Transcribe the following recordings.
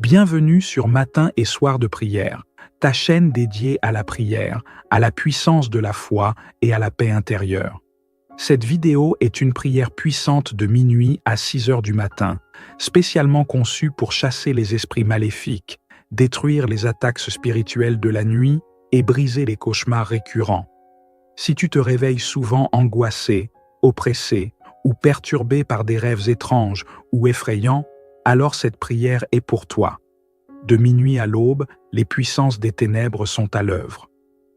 Bienvenue sur Matin et Soir de prière, ta chaîne dédiée à la prière, à la puissance de la foi et à la paix intérieure. Cette vidéo est une prière puissante de minuit à 6 heures du matin, spécialement conçue pour chasser les esprits maléfiques, détruire les attaques spirituelles de la nuit et briser les cauchemars récurrents. Si tu te réveilles souvent angoissé, oppressé ou perturbé par des rêves étranges ou effrayants, alors cette prière est pour toi. De minuit à l'aube, les puissances des ténèbres sont à l'œuvre.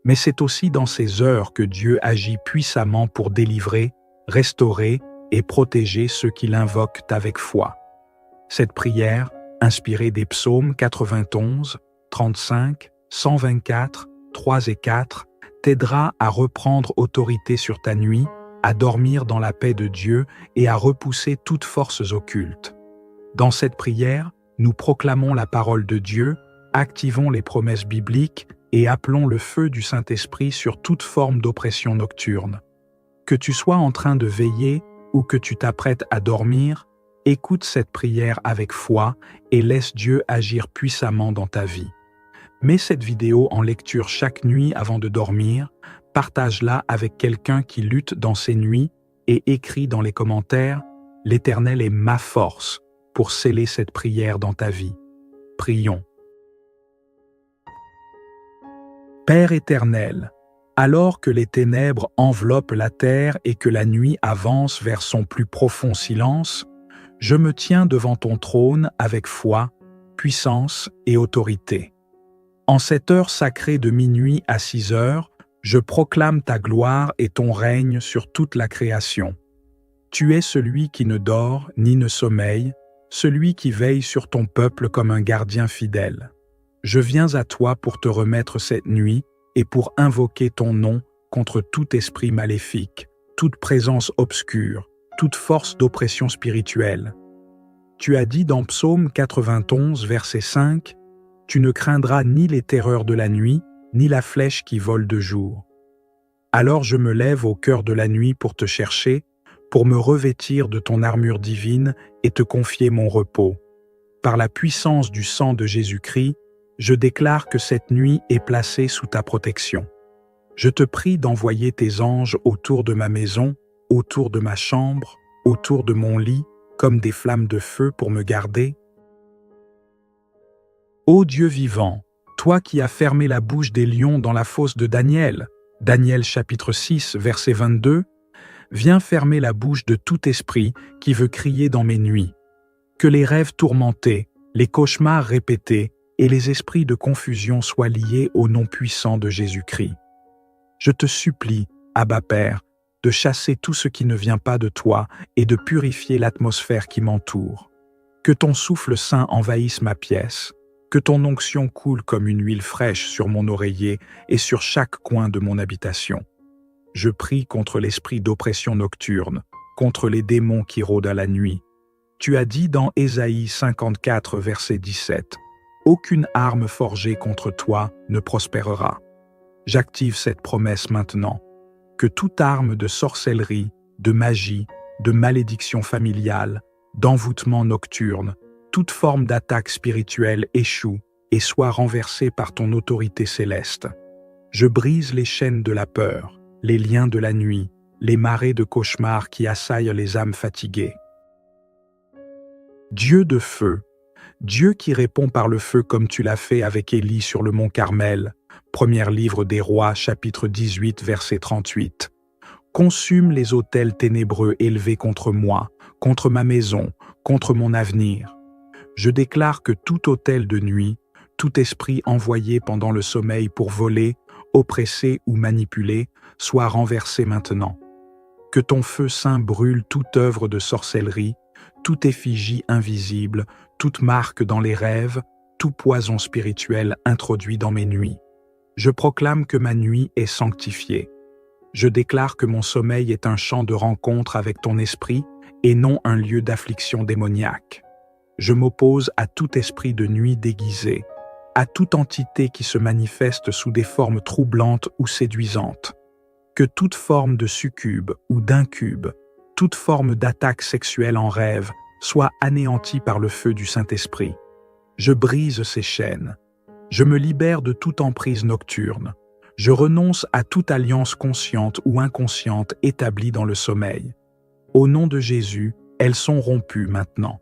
Mais c'est aussi dans ces heures que Dieu agit puissamment pour délivrer, restaurer et protéger ceux qui l'invoquent avec foi. Cette prière, inspirée des psaumes 91, 35, 124, 3 et 4, t'aidera à reprendre autorité sur ta nuit, à dormir dans la paix de Dieu et à repousser toutes forces occultes. Dans cette prière, nous proclamons la parole de Dieu, activons les promesses bibliques et appelons le feu du Saint-Esprit sur toute forme d'oppression nocturne. Que tu sois en train de veiller ou que tu t'apprêtes à dormir, écoute cette prière avec foi et laisse Dieu agir puissamment dans ta vie. Mets cette vidéo en lecture chaque nuit avant de dormir, partage-la avec quelqu'un qui lutte dans ses nuits et écris dans les commentaires « L'Éternel est ma force » pour sceller cette prière dans ta vie. Prions. Père éternel, alors que les ténèbres enveloppent la terre et que la nuit avance vers son plus profond silence, je me tiens devant ton trône avec foi, puissance et autorité. En cette heure sacrée de minuit à 6 heures, je proclame ta gloire et ton règne sur toute la création. Tu es celui qui ne dort ni ne sommeille, celui qui veille sur ton peuple comme un gardien fidèle. Je viens à toi pour te remettre cette nuit et pour invoquer ton nom contre tout esprit maléfique, toute présence obscure, toute force d'oppression spirituelle. Tu as dit dans Psaume 91, verset 5, « Tu ne craindras ni les terreurs de la nuit, ni la flèche qui vole de jour. » Alors je me lève au cœur de la nuit pour te chercher, pour me revêtir de ton armure divine et te confier mon repos. Par la puissance du sang de Jésus-Christ, je déclare que cette nuit est placée sous ta protection. Je te prie d'envoyer tes anges autour de ma maison, autour de ma chambre, autour de mon lit, comme des flammes de feu pour me garder. Ô Dieu vivant, toi qui as fermé la bouche des lions dans la fosse de Daniel, Daniel chapitre 6, verset 22, viens fermer la bouche de tout esprit qui veut crier dans mes nuits. Que les rêves tourmentés, les cauchemars répétés et les esprits de confusion soient liés au nom puissant de Jésus-Christ. Je te supplie, Abba Père, de chasser tout ce qui ne vient pas de toi et de purifier l'atmosphère qui m'entoure. Que ton souffle saint envahisse ma pièce, que ton onction coule comme une huile fraîche sur mon oreiller et sur chaque coin de mon habitation. Je prie contre l'esprit d'oppression nocturne, contre les démons qui rôdent à la nuit. Tu as dit dans Ésaïe 54, verset 17, « Aucune arme forgée contre toi ne prospérera. » J'active cette promesse maintenant. Que toute arme de sorcellerie, de magie, de malédiction familiale, d'envoûtement nocturne, toute forme d'attaque spirituelle échoue et soit renversée par ton autorité céleste. Je brise les chaînes de la peur, les liens de la nuit, les marées de cauchemars qui assaillent les âmes fatiguées. Dieu de feu, Dieu qui répond par le feu comme tu l'as fait avec Élie sur le mont Carmel, premier livre des Rois, chapitre 18, verset 38. Consume les autels ténébreux élevés contre moi, contre ma maison, contre mon avenir. Je déclare que tout autel de nuit, tout esprit envoyé pendant le sommeil pour voler, oppresser ou manipuler, soit renversé maintenant. Que ton feu saint brûle toute œuvre de sorcellerie, toute effigie invisible, toute marque dans les rêves, tout poison spirituel introduit dans mes nuits. Je proclame que ma nuit est sanctifiée. Je déclare que mon sommeil est un champ de rencontre avec ton esprit et non un lieu d'affliction démoniaque. Je m'oppose à tout esprit de nuit déguisé, à toute entité qui se manifeste sous des formes troublantes ou séduisantes. Que toute forme de succube ou d'incube, toute forme d'attaque sexuelle en rêve, soit anéantie par le feu du Saint-Esprit. Je brise ces chaînes. Je me libère de toute emprise nocturne. Je renonce à toute alliance consciente ou inconsciente établie dans le sommeil. Au nom de Jésus, elles sont rompues maintenant.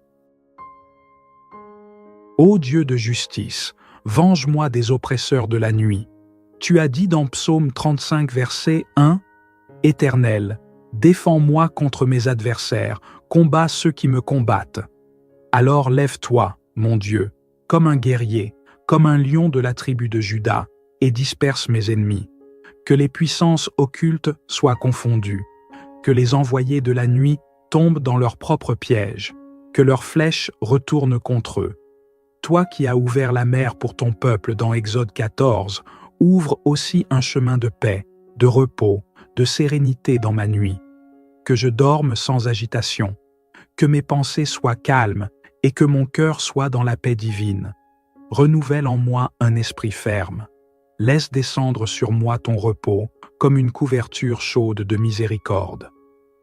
Ô Dieu de justice, venge-moi des oppresseurs de la nuit. Tu as dit dans Psaume 35, verset 1, « Éternel, défends-moi contre mes adversaires, combats ceux qui me combattent. Alors lève-toi, mon Dieu, comme un guerrier, comme un lion de la tribu de Juda, et disperse mes ennemis. Que les puissances occultes soient confondues, que les envoyés de la nuit tombent dans leurs propres pièges, que leurs flèches retournent contre eux. Toi qui as ouvert la mer pour ton peuple dans Exode 14, ouvre aussi un chemin de paix, de repos, de sérénité dans ma nuit. Que je dorme sans agitation, que mes pensées soient calmes et que mon cœur soit dans la paix divine. Renouvelle en moi un esprit ferme. Laisse descendre sur moi ton repos comme une couverture chaude de miséricorde.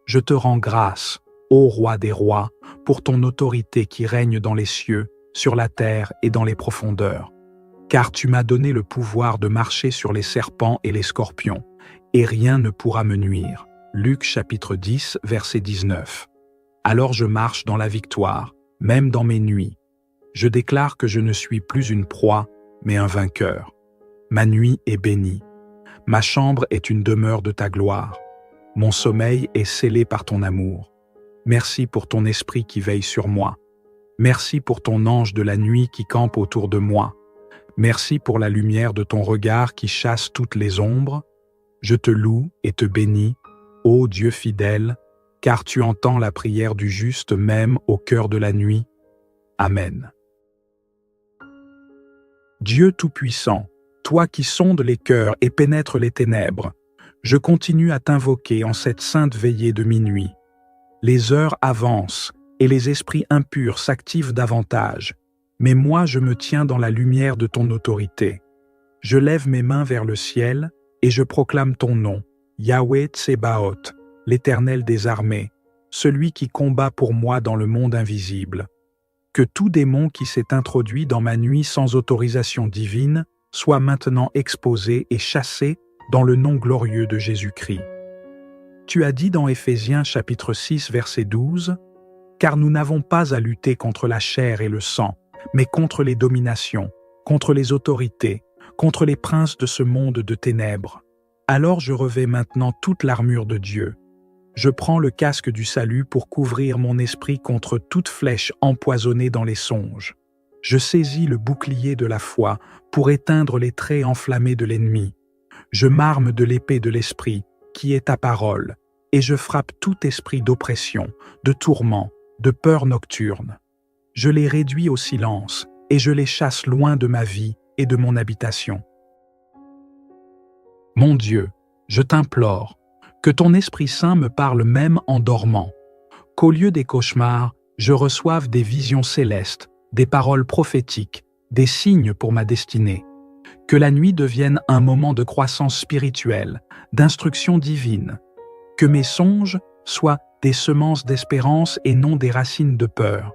Je te rends grâce, ô Roi des rois, pour ton autorité qui règne dans les cieux, sur la terre et dans les profondeurs. Car tu m'as donné le pouvoir de marcher sur les serpents et les scorpions, et rien ne pourra me nuire. Luc chapitre 10, verset 19. Alors je marche dans la victoire, même dans mes nuits. Je déclare que je ne suis plus une proie, mais un vainqueur. Ma nuit est bénie. Ma chambre est une demeure de ta gloire. Mon sommeil est scellé par ton amour. Merci pour ton esprit qui veille sur moi. Merci pour ton ange de la nuit qui campe autour de moi. Merci pour la lumière de ton regard qui chasse toutes les ombres. Je te loue et te bénis, ô Dieu fidèle, car tu entends la prière du juste même au cœur de la nuit. Amen. Dieu Tout-Puissant, toi qui sondes les cœurs et pénètres les ténèbres, je continue à t'invoquer en cette sainte veillée de minuit. Les heures avancent et les esprits impurs s'activent davantage, mais moi je me tiens dans la lumière de ton autorité. Je lève mes mains vers le ciel et je proclame ton nom, Yahweh Tsebaoth, l'Éternel des armées, celui qui combat pour moi dans le monde invisible. Que tout démon qui s'est introduit dans ma nuit sans autorisation divine soit maintenant exposé et chassé dans le nom glorieux de Jésus-Christ. Tu as dit dans Éphésiens chapitre 6 verset 12, « Car nous n'avons pas à lutter contre la chair et le sang, mais contre les dominations, contre les autorités, contre les princes de ce monde de ténèbres. Alors je revêts maintenant toute l'armure de Dieu. Je prends le casque du salut pour couvrir mon esprit contre toute flèche empoisonnée dans les songes. Je saisis le bouclier de la foi pour éteindre les traits enflammés de l'ennemi. Je m'arme de l'épée de l'esprit, qui est ta parole, et je frappe tout esprit d'oppression, de tourment, de peur nocturne. Je les réduis au silence, et je les chasse loin de ma vie et de mon habitation. Mon Dieu, je t'implore, que ton Esprit Saint me parle même en dormant, qu'au lieu des cauchemars, je reçoive des visions célestes, des paroles prophétiques, des signes pour ma destinée. Que la nuit devienne un moment de croissance spirituelle, d'instruction divine. Que mes songes soient des semences d'espérance et non des racines de peur.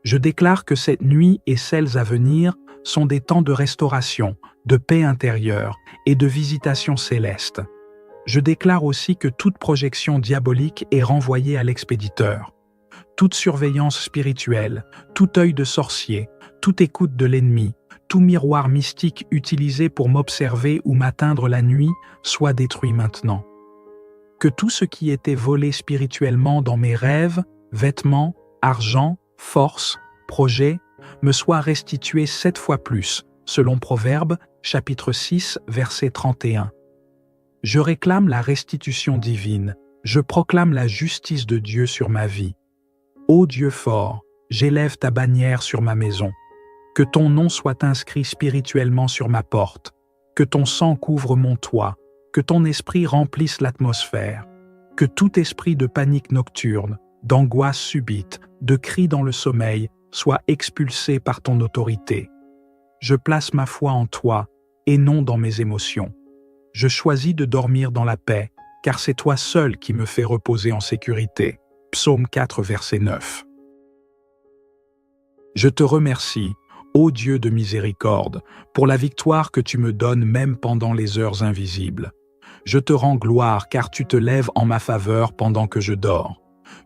Je déclare que cette nuit et celles à venir sont des temps de restauration, de paix intérieure et de visitation céleste. Je déclare aussi que toute projection diabolique est renvoyée à l'expéditeur. Toute surveillance spirituelle, tout œil de sorcier, toute écoute de l'ennemi, tout miroir mystique utilisé pour m'observer ou m'atteindre la nuit soit détruit maintenant. Que tout ce qui était volé spirituellement dans mes rêves, vêtements, argent, force, projets, me soit restitué 7 fois plus, selon Proverbes, chapitre 6, verset 31. Je réclame la restitution divine, je proclame la justice de Dieu sur ma vie. Ô Dieu fort, j'élève ta bannière sur ma maison. Que ton nom soit inscrit spirituellement sur ma porte, que ton sang couvre mon toit, que ton esprit remplisse l'atmosphère, que tout esprit de panique nocturne, d'angoisse subite, de cris dans le sommeil soit expulsé par ton autorité. Je place ma foi en toi et non dans mes émotions. Je choisis de dormir dans la paix, car c'est toi seul qui me fais reposer en sécurité. Psaume 4, verset 9. Je te remercie, Ô Dieu de miséricorde, pour la victoire que tu me donnes même pendant les heures invisibles. Je te rends gloire car tu te lèves en ma faveur pendant que je dors.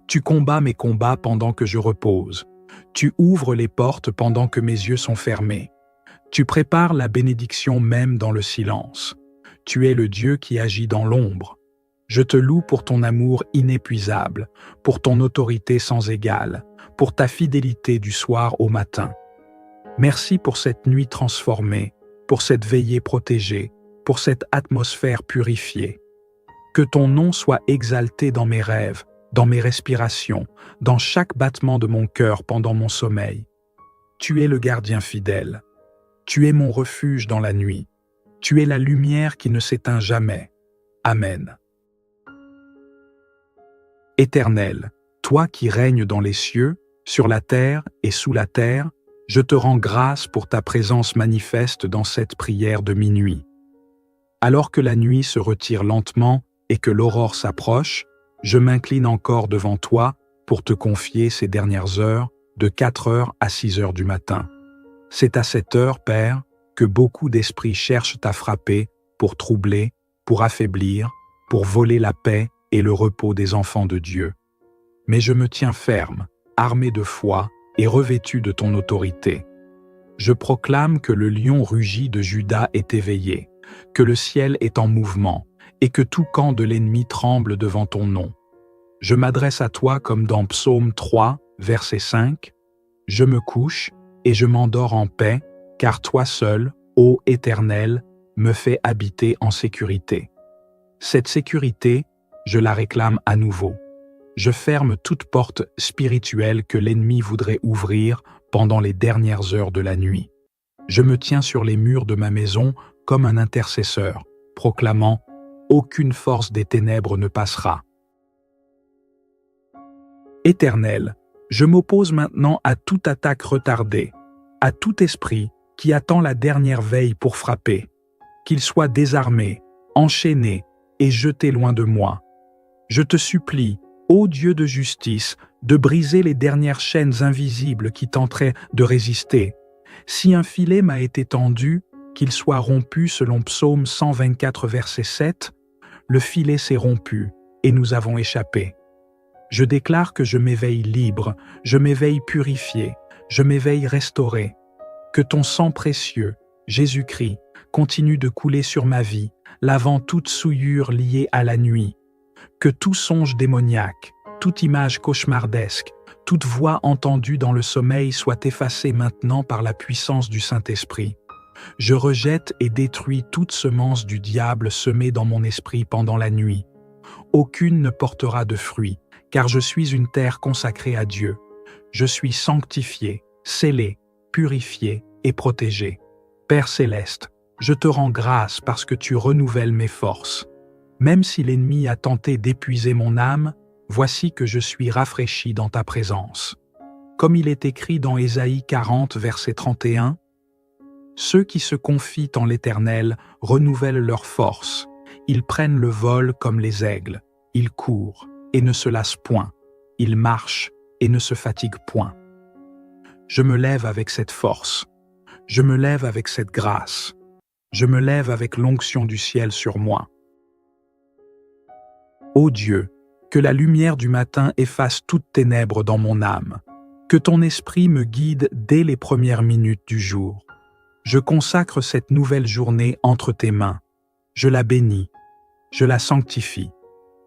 Tu combats mes combats pendant que je repose. Tu ouvres les portes pendant que mes yeux sont fermés. Tu prépares la bénédiction même dans le silence. Tu es le Dieu qui agit dans l'ombre. Je te loue pour ton amour inépuisable, pour ton autorité sans égale, pour ta fidélité du soir au matin. Merci pour cette nuit transformée, pour cette veillée protégée, pour cette atmosphère purifiée. Que ton nom soit exalté dans mes rêves, dans mes respirations, dans chaque battement de mon cœur pendant mon sommeil. Tu es le gardien fidèle. Tu es mon refuge dans la nuit. Tu es la lumière qui ne s'éteint jamais. Amen. Éternel, toi qui règnes dans les cieux, sur la terre et sous la terre, je te rends grâce pour ta présence manifeste dans cette prière de minuit. Alors que la nuit se retire lentement et que l'aurore s'approche, je m'incline encore devant toi pour te confier ces dernières heures, de 4 heures à 6 heures du matin. C'est à cette heure, Père, que beaucoup d'esprits cherchent à frapper pour troubler, pour affaiblir, pour voler la paix et le repos des enfants de Dieu. Mais je me tiens ferme, armé de foi et revêtu de ton autorité. Je proclame que le lion rugit de Juda est éveillé, que le ciel est en mouvement, et que tout camp de l'ennemi tremble devant ton nom. Je m'adresse à toi comme dans Psaume 3, verset 5. Je me couche et je m'endors en paix, car toi seul, ô Éternel, me fais habiter en sécurité. Cette sécurité, je la réclame à nouveau. Je ferme toute porte spirituelle que l'ennemi voudrait ouvrir pendant les dernières heures de la nuit. Je me tiens sur les murs de ma maison comme un intercesseur, proclamant « Aucune force des ténèbres ne passera ». Éternel, je m'oppose maintenant à toute attaque retardée, à tout esprit qui attend la dernière veille pour frapper, qu'il soit désarmé, enchaîné et jeté loin de moi. Je te supplie, ô Dieu de justice, de briser les dernières chaînes invisibles qui tenteraient de résister. Si un filet m'a été tendu, qu'il soit rompu selon Psaume 124, verset 7, le filet s'est rompu et nous avons échappé. Je déclare que je m'éveille libre, je m'éveille purifié, je m'éveille restauré. Que ton sang précieux, Jésus-Christ, continue de couler sur ma vie, lavant toute souillure liée à la nuit. Que tout songe démoniaque, toute image cauchemardesque, toute voix entendue dans le sommeil soit effacée maintenant par la puissance du Saint-Esprit. Je rejette et détruis toute semence du diable semée dans mon esprit pendant la nuit. Aucune ne portera de fruit, car je suis une terre consacrée à Dieu. Je suis sanctifié, scellé, purifié et protégé. Père céleste, je te rends grâce parce que tu renouvelles mes forces. Même si l'ennemi a tenté d'épuiser mon âme, voici que je suis rafraîchi dans ta présence. Comme il est écrit dans Ésaïe 40, verset 31, « Ceux qui se confient en l'Éternel renouvellent leurs forces. Ils prennent le vol comme les aigles. Ils courent et ne se lassent point. Ils marchent et ne se fatiguent point. » Je me lève avec cette force. Je me lève avec cette grâce. Je me lève avec l'onction du ciel sur moi. Ô Dieu, que la lumière du matin efface toute ténèbre dans mon âme. Que ton esprit me guide dès les premières minutes du jour. Je consacre cette nouvelle journée entre tes mains. Je la bénis. Je la sanctifie.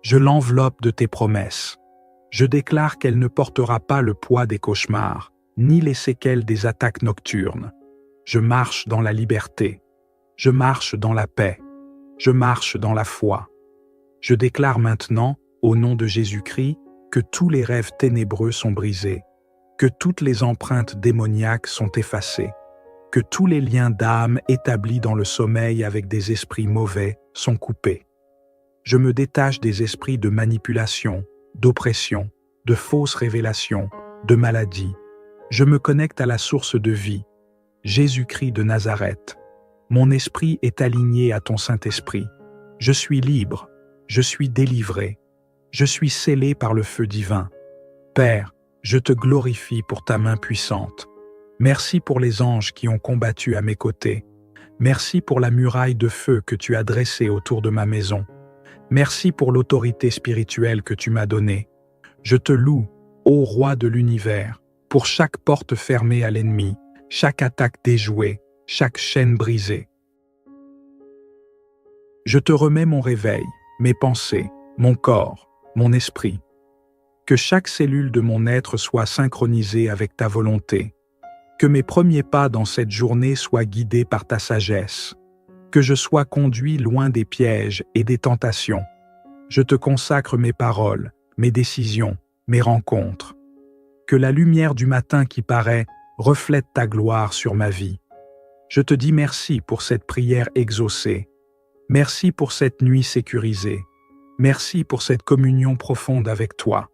Je l'enveloppe de tes promesses. Je déclare qu'elle ne portera pas le poids des cauchemars, ni les séquelles des attaques nocturnes. Je marche dans la liberté. Je marche dans la paix. Je marche dans la foi. Je déclare maintenant, au nom de Jésus-Christ, que tous les rêves ténébreux sont brisés, que toutes les empreintes démoniaques sont effacées, que tous les liens d'âme établis dans le sommeil avec des esprits mauvais sont coupés. Je me détache des esprits de manipulation, d'oppression, de fausses révélations, de maladie. Je me connecte à la source de vie, Jésus-Christ de Nazareth. Mon esprit est aligné à ton Saint-Esprit. Je suis libre, je suis délivré, je suis scellé par le feu divin. Père, je te glorifie pour ta main puissante. Merci pour les anges qui ont combattu à mes côtés. Merci pour la muraille de feu que tu as dressée autour de ma maison. Merci pour l'autorité spirituelle que tu m'as donnée. Je te loue, ô Roi de l'univers, pour chaque porte fermée à l'ennemi, chaque attaque déjouée, chaque chaîne brisée. Je te remets mon réveil, mes pensées, mon corps, mon esprit. Que chaque cellule de mon être soit synchronisée avec ta volonté. Que mes premiers pas dans cette journée soient guidés par ta sagesse. Que je sois conduit loin des pièges et des tentations. Je te consacre mes paroles, mes décisions, mes rencontres. Que la lumière du matin qui paraît reflète ta gloire sur ma vie. Je te dis merci pour cette prière exaucée. Merci pour cette nuit sécurisée. Merci pour cette communion profonde avec toi.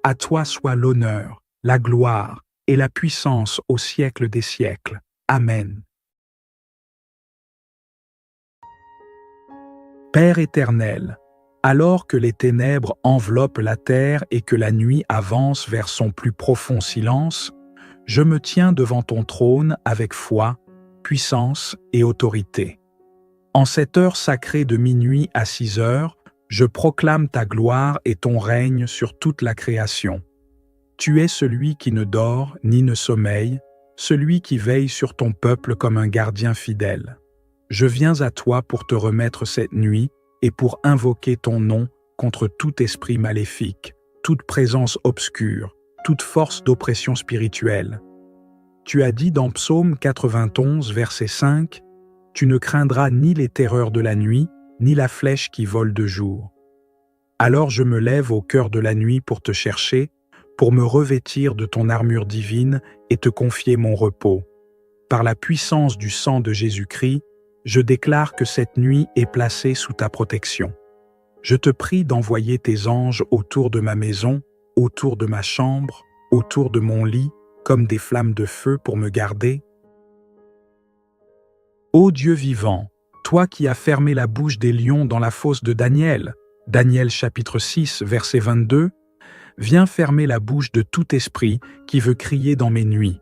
À toi soit l'honneur, la gloire et la puissance au siècle des siècles. Amen. Père éternel, alors que les ténèbres enveloppent la terre et que la nuit avance vers son plus profond silence, je me tiens devant ton trône avec foi, puissance et autorité. En cette heure sacrée de minuit à 6 heures, je proclame ta gloire et ton règne sur toute la création. Tu es celui qui ne dort ni ne sommeille, celui qui veille sur ton peuple comme un gardien fidèle. Je viens à toi pour te remettre cette nuit et pour invoquer ton nom contre tout esprit maléfique, toute présence obscure, toute force d'oppression spirituelle. Tu as dit dans Psaume 91, verset 5, « Tu ne craindras ni les terreurs de la nuit, ni la flèche qui vole de jour. » Alors je me lève au cœur de la nuit pour te chercher, pour me revêtir de ton armure divine et te confier mon repos. Par la puissance du sang de Jésus-Christ, je déclare que cette nuit est placée sous ta protection. Je te prie d'envoyer tes anges autour de ma maison, autour de ma chambre, autour de mon lit, comme des flammes de feu pour me garder. Ô Dieu vivant, toi qui as fermé la bouche des lions dans la fosse de Daniel, Daniel chapitre 6, verset 22, viens fermer la bouche de tout esprit qui veut crier dans mes nuits.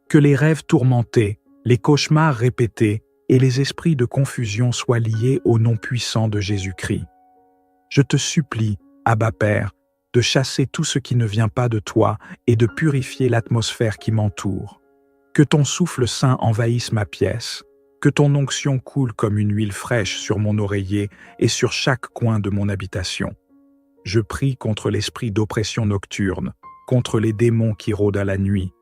Que les rêves tourmentés, les cauchemars répétés et les esprits de confusion soient liés au nom puissant de Jésus-Christ. Je te supplie, Abba Père, de chasser tout ce qui ne vient pas de toi et de purifier l'atmosphère qui m'entoure. Que ton souffle saint envahisse ma pièce, que ton onction coule comme une huile fraîche sur mon oreiller et sur chaque coin de mon habitation. Je prie contre l'esprit d'oppression nocturne, contre les démons qui rôdent à la nuit.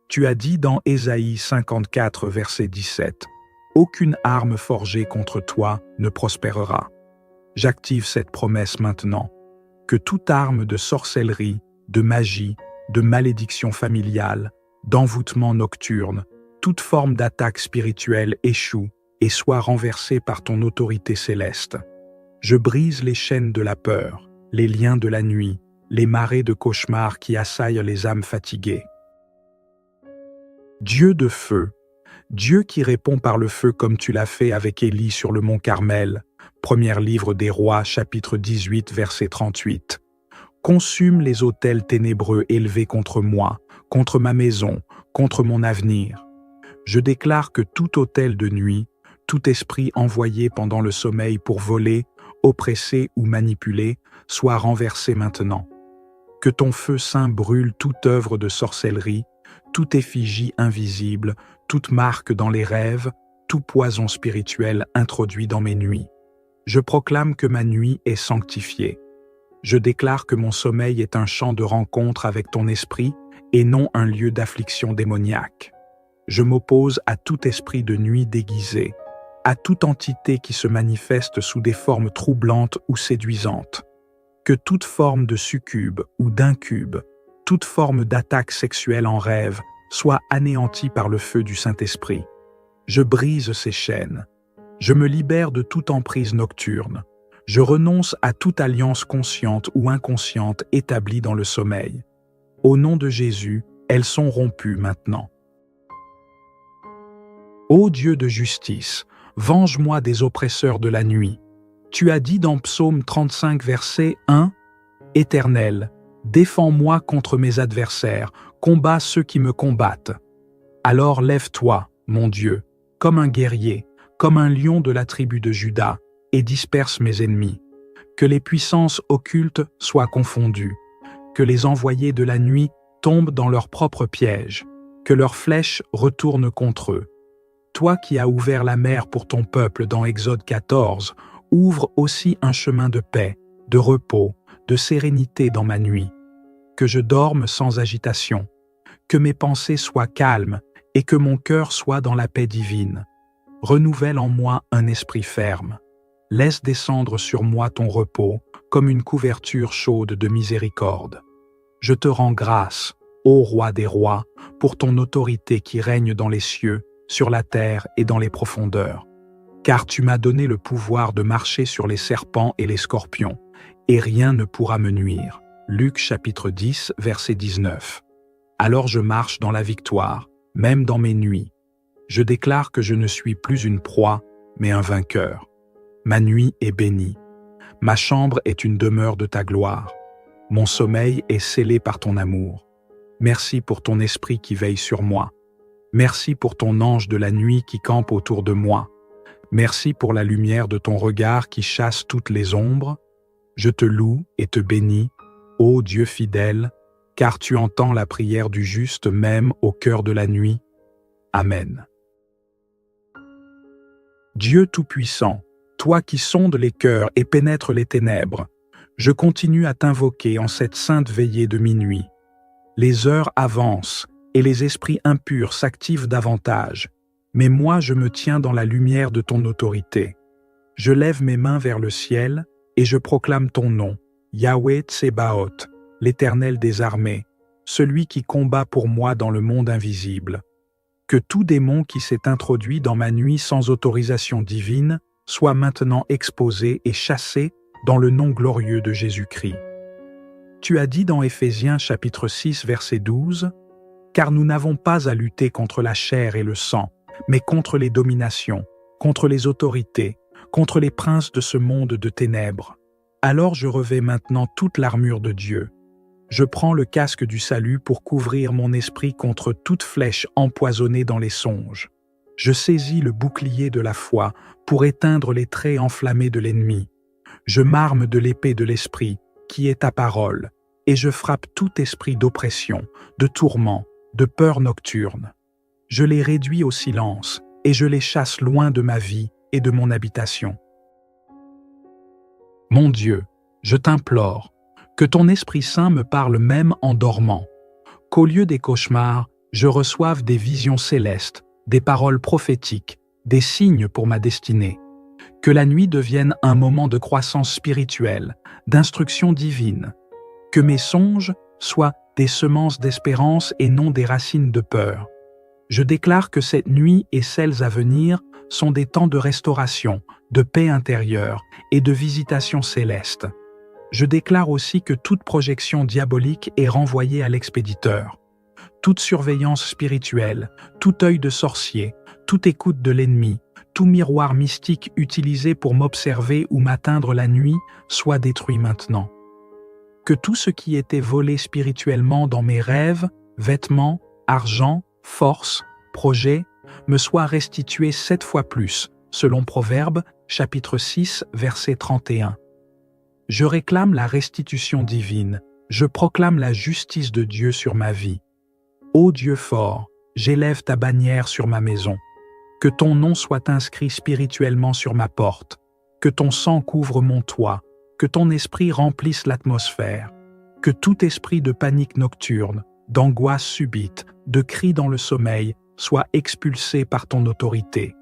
Tu as dit dans Ésaïe 54, verset 17, « Aucune arme forgée contre toi ne prospérera. » J'active cette promesse maintenant. Que toute arme de sorcellerie, de magie, de malédiction familiale, d'envoûtement nocturne, toute forme d'attaque spirituelle échoue et soit renversée par ton autorité céleste. Je brise les chaînes de la peur, les liens de la nuit, les marées de cauchemars qui assaillent les âmes fatiguées. Dieu de feu, Dieu qui répond par le feu comme tu l'as fait avec Élie sur le mont Carmel, premier livre des Rois, chapitre 18, verset 38. Consume les autels ténébreux élevés contre moi, contre ma maison, contre mon avenir. Je déclare que tout autel de nuit, tout esprit envoyé pendant le sommeil pour voler, oppresser ou manipuler, soit renversé maintenant. Que ton feu saint brûle toute œuvre de sorcellerie, toute effigie invisible, toute marque dans les rêves, tout poison spirituel introduit dans mes nuits. Je proclame que ma nuit est sanctifiée. Je déclare que mon sommeil est un champ de rencontre avec ton esprit et non un lieu d'affliction démoniaque. Je m'oppose à tout esprit de nuit déguisé, à toute entité qui se manifeste sous des formes troublantes ou séduisantes. Que toute forme de succube ou d'incube, toute forme d'attaque sexuelle en rêve soit anéantie par le feu du Saint-Esprit. Je brise ces chaînes. Je me libère de toute emprise nocturne. Je renonce à toute alliance consciente ou inconsciente établie dans le sommeil. Au nom de Jésus, elles sont rompues maintenant. Ô Dieu de justice, venge-moi des oppresseurs de la nuit. Tu as dit dans Psaume 35, verset 1, « Éternel, défends-moi contre mes adversaires, combats ceux qui me combattent. » Alors lève-toi, mon Dieu, comme un guerrier, comme un lion de la tribu de Juda, et disperse mes ennemis. Que les puissances occultes soient confondues, que les envoyés de la nuit tombent dans leur propre piège, que leurs flèches retournent contre eux. Toi qui as ouvert la mer pour ton peuple dans Exode 14, ouvre aussi un chemin de paix, de repos, de sérénité dans ma nuit. Que je dorme sans agitation, que mes pensées soient calmes et que mon cœur soit dans la paix divine. Renouvelle en moi un esprit ferme. Laisse descendre sur moi ton repos comme une couverture chaude de miséricorde. Je te rends grâce, ô Roi des rois, pour ton autorité qui règne dans les cieux, sur la terre et dans les profondeurs. Car tu m'as donné le pouvoir de marcher sur les serpents et les scorpions, et rien ne pourra me nuire. Luc chapitre 10, verset 19. Alors je marche dans la victoire, même dans mes nuits. Je déclare que je ne suis plus une proie, mais un vainqueur. Ma nuit est bénie. Ma chambre est une demeure de ta gloire. Mon sommeil est scellé par ton amour. Merci pour ton esprit qui veille sur moi. Merci pour ton ange de la nuit qui campe autour de moi. Merci pour la lumière de ton regard qui chasse toutes les ombres. Je te loue et te bénis, ô Dieu fidèle, car tu entends la prière du juste même au cœur de la nuit. Amen. Dieu Tout-Puissant, toi qui sondes les cœurs et pénètres les ténèbres, je continue à t'invoquer en cette sainte veillée de minuit. Les heures avancent et les esprits impurs s'activent davantage, mais moi je me tiens dans la lumière de ton autorité. Je lève mes mains vers le ciel et je proclame ton nom, Yahweh Tsebaoth, l'Éternel des armées, celui qui combat pour moi dans le monde invisible. Que tout démon qui s'est introduit dans ma nuit sans autorisation divine soit maintenant exposé et chassé dans le nom glorieux de Jésus-Christ. Tu as dit dans Éphésiens chapitre 6 verset 12, « Car nous n'avons pas à lutter contre la chair et le sang, mais contre les dominations, contre les autorités, contre les princes de ce monde de ténèbres. Alors je revêts maintenant toute l'armure de Dieu. Je prends le casque du salut pour couvrir mon esprit contre toute flèche empoisonnée dans les songes. Je saisis le bouclier de la foi pour éteindre les traits enflammés de l'ennemi. Je m'arme de l'épée de l'esprit, qui est ta parole, et je frappe tout esprit d'oppression, de tourment, de peur nocturne. Je les réduis au silence, et je les chasse loin de ma vie et de mon habitation. Mon Dieu, je t'implore, que ton Esprit Saint me parle même en dormant, qu'au lieu des cauchemars, je reçoive des visions célestes, des paroles prophétiques, des signes pour ma destinée. Que la nuit devienne un moment de croissance spirituelle, d'instruction divine. Que mes songes soient des semences d'espérance et non des racines de peur. Je déclare que cette nuit et celles à venir sont des temps de restauration, de paix intérieure et de visitation céleste. Je déclare aussi que toute projection diabolique est renvoyée à l'expéditeur. Toute surveillance spirituelle, tout œil de sorcier, toute écoute de l'ennemi, tout miroir mystique utilisé pour m'observer ou m'atteindre la nuit soit détruit maintenant. Que tout ce qui était volé spirituellement dans mes rêves, vêtements, argent, force, projets, me soit restitué 7 fois plus, selon Proverbes, chapitre 6, verset 31. Je réclame la restitution divine, je proclame la justice de Dieu sur ma vie. Ô Dieu fort, j'élève ta bannière sur ma maison. Que ton nom soit inscrit spirituellement sur ma porte, que ton sang couvre mon toit, que ton esprit remplisse l'atmosphère, que tout esprit de panique nocturne, d'angoisse subite, de cris dans le sommeil soit expulsé par ton autorité.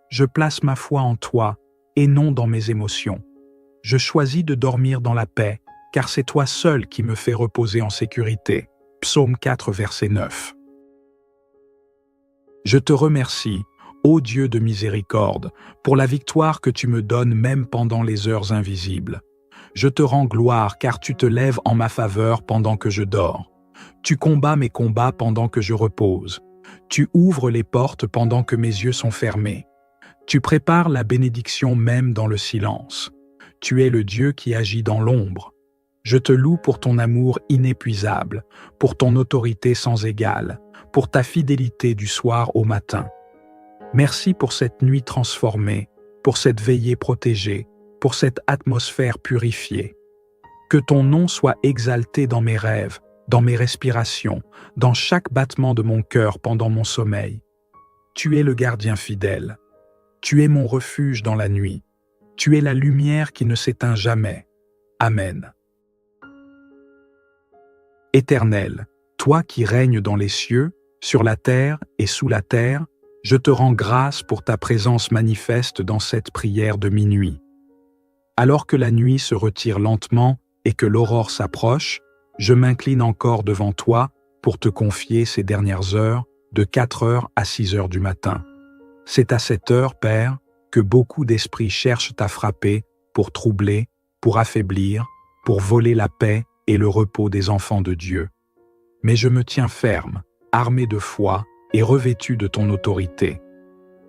Je place ma foi en toi et non dans mes émotions. Je choisis de dormir dans la paix, car c'est toi seul qui me fais reposer en sécurité. Psaume 4, verset 9. Je te remercie, ô Dieu de miséricorde, pour la victoire que tu me donnes même pendant les heures invisibles. Je te rends gloire car tu te lèves en ma faveur pendant que je dors. Tu combats mes combats pendant que je repose. Tu ouvres les portes pendant que mes yeux sont fermés. Tu prépares la bénédiction même dans le silence. Tu es le Dieu qui agit dans l'ombre. Je te loue pour ton amour inépuisable, pour ton autorité sans égale, pour ta fidélité du soir au matin. Merci pour cette nuit transformée, pour cette veillée protégée, pour cette atmosphère purifiée. Que ton nom soit exalté dans mes rêves, dans mes respirations, dans chaque battement de mon cœur pendant mon sommeil. Tu es le gardien fidèle. Tu es mon refuge dans la nuit. Tu es la lumière qui ne s'éteint jamais. Amen. Éternel, toi qui règnes dans les cieux, sur la terre et sous la terre, je te rends grâce pour ta présence manifeste dans cette prière de minuit. Alors que la nuit se retire lentement et que l'aurore s'approche, je m'incline encore devant toi pour te confier ces dernières heures, de 4 heures à 6 heures du matin. C'est à cette heure, Père, que beaucoup d'esprits cherchent à frapper pour troubler, pour affaiblir, pour voler la paix et le repos des enfants de Dieu. Mais je me tiens ferme, armé de foi et revêtu de ton autorité.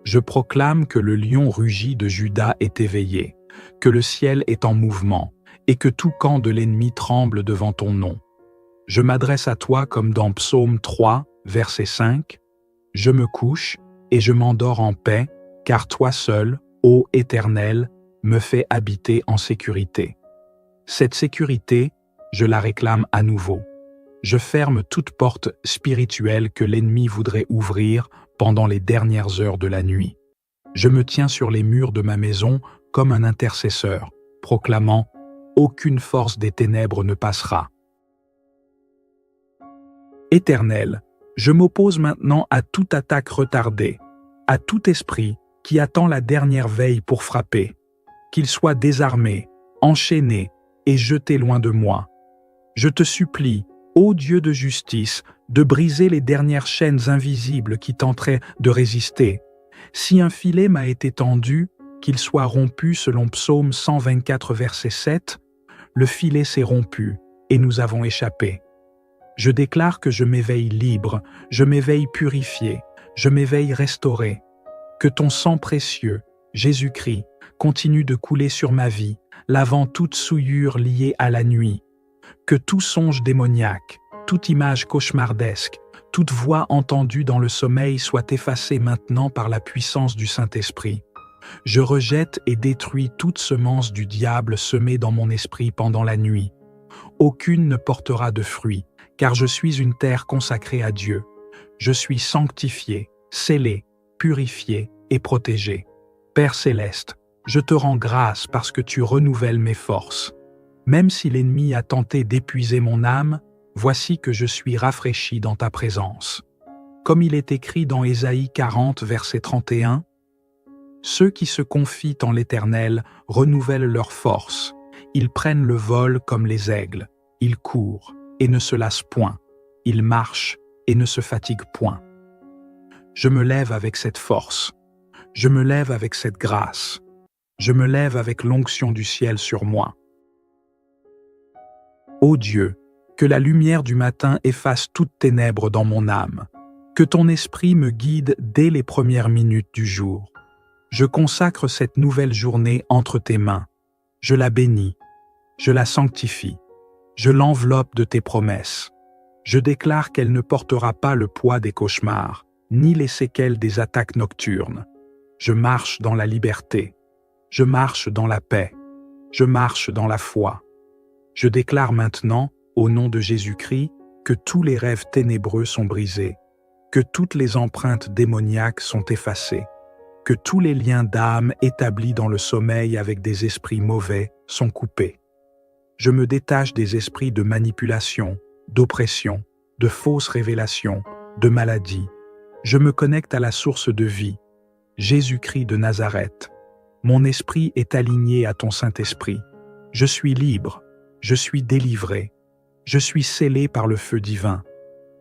Je proclame que le lion rugit de Juda est éveillé, que le ciel est en mouvement, et que tout camp de l'ennemi tremble devant ton nom. Je m'adresse à toi comme dans Psaume 3, verset 5. Je me couche et je m'endors en paix, car toi seul, ô Éternel, me fais habiter en sécurité. Cette sécurité, je la réclame à nouveau. Je ferme toute porte spirituelle que l'ennemi voudrait ouvrir pendant les dernières heures de la nuit. Je me tiens sur les murs de ma maison comme un intercesseur, proclamant « Aucune force des ténèbres ne passera ». Éternel, je m'oppose maintenant à toute attaque retardée, à tout esprit qui attend la dernière veille pour frapper, qu'il soit désarmé, enchaîné et jeté loin de moi. Je te supplie, ô Dieu de justice, de briser les dernières chaînes invisibles qui tenteraient de résister. Si un filet m'a été tendu, qu'il soit rompu selon Psaume 124, verset 7, le filet s'est rompu et nous avons échappé. Je déclare que je m'éveille libre, je m'éveille purifié, je m'éveille restauré. Que ton sang précieux, Jésus-Christ, continue de couler sur ma vie, lavant toute souillure liée à la nuit. Que tout songe démoniaque, toute image cauchemardesque, toute voix entendue dans le sommeil soit effacée maintenant par la puissance du Saint-Esprit. Je rejette et détruis toute semence du diable semée dans mon esprit pendant la nuit. Aucune ne portera de fruit, car je suis une terre consacrée à Dieu. Je suis sanctifié, scellé, purifié et protégé. Père céleste, je te rends grâce parce que tu renouvelles mes forces. Même si l'ennemi a tenté d'épuiser mon âme, voici que je suis rafraîchi dans ta présence. Comme il est écrit dans Ésaïe 40, verset 31, « Ceux qui se confient en l'Éternel renouvellent leurs forces. Ils prennent le vol comme les aigles. Ils courent et ne se lassent point. Ils marchent et ne se fatiguent point. » Je me lève avec cette force. Je me lève avec cette grâce. Je me lève avec l'onction du ciel sur moi. Ô Dieu, que la lumière du matin efface toute ténèbre dans mon âme. Que ton esprit me guide dès les premières minutes du jour. Je consacre cette nouvelle journée entre tes mains. Je la bénis. Je la sanctifie. Je l'enveloppe de tes promesses. Je déclare qu'elle ne portera pas le poids des cauchemars, ni les séquelles des attaques nocturnes. Je marche dans la liberté. Je marche dans la paix. Je marche dans la foi. Je déclare maintenant, au nom de Jésus-Christ, que tous les rêves ténébreux sont brisés, que toutes les empreintes démoniaques sont effacées, que tous les liens d'âme établis dans le sommeil avec des esprits mauvais sont coupés. Je me détache des esprits de manipulation, d'oppression, de fausses révélations, de maladie. Je me connecte à la source de vie, Jésus-Christ de Nazareth. Mon esprit est aligné à ton Saint-Esprit. Je suis libre, je suis délivré, je suis scellé par le feu divin.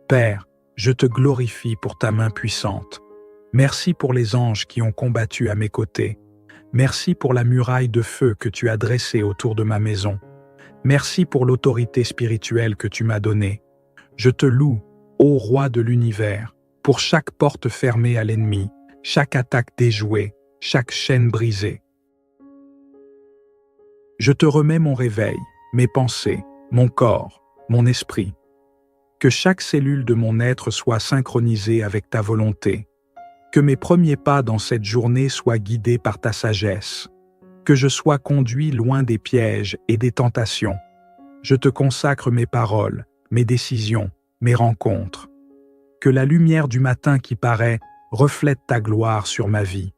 Père, je te glorifie pour ta main puissante. Merci pour les anges qui ont combattu à mes côtés. Merci pour la muraille de feu que tu as dressée autour de ma maison. Merci pour l'autorité spirituelle que tu m'as donnée. Je te loue, ô Roi de l'univers, pour chaque porte fermée à l'ennemi, chaque attaque déjouée, chaque chaîne brisée. Je te remets mon réveil, mes pensées, mon corps, mon esprit. Que chaque cellule de mon être soit synchronisée avec ta volonté. Que mes premiers pas dans cette journée soient guidés par ta sagesse. Que je sois conduit loin des pièges et des tentations. Je te consacre mes paroles, mes décisions, mes rencontres. Que la lumière du matin qui paraît reflète ta gloire sur ma vie.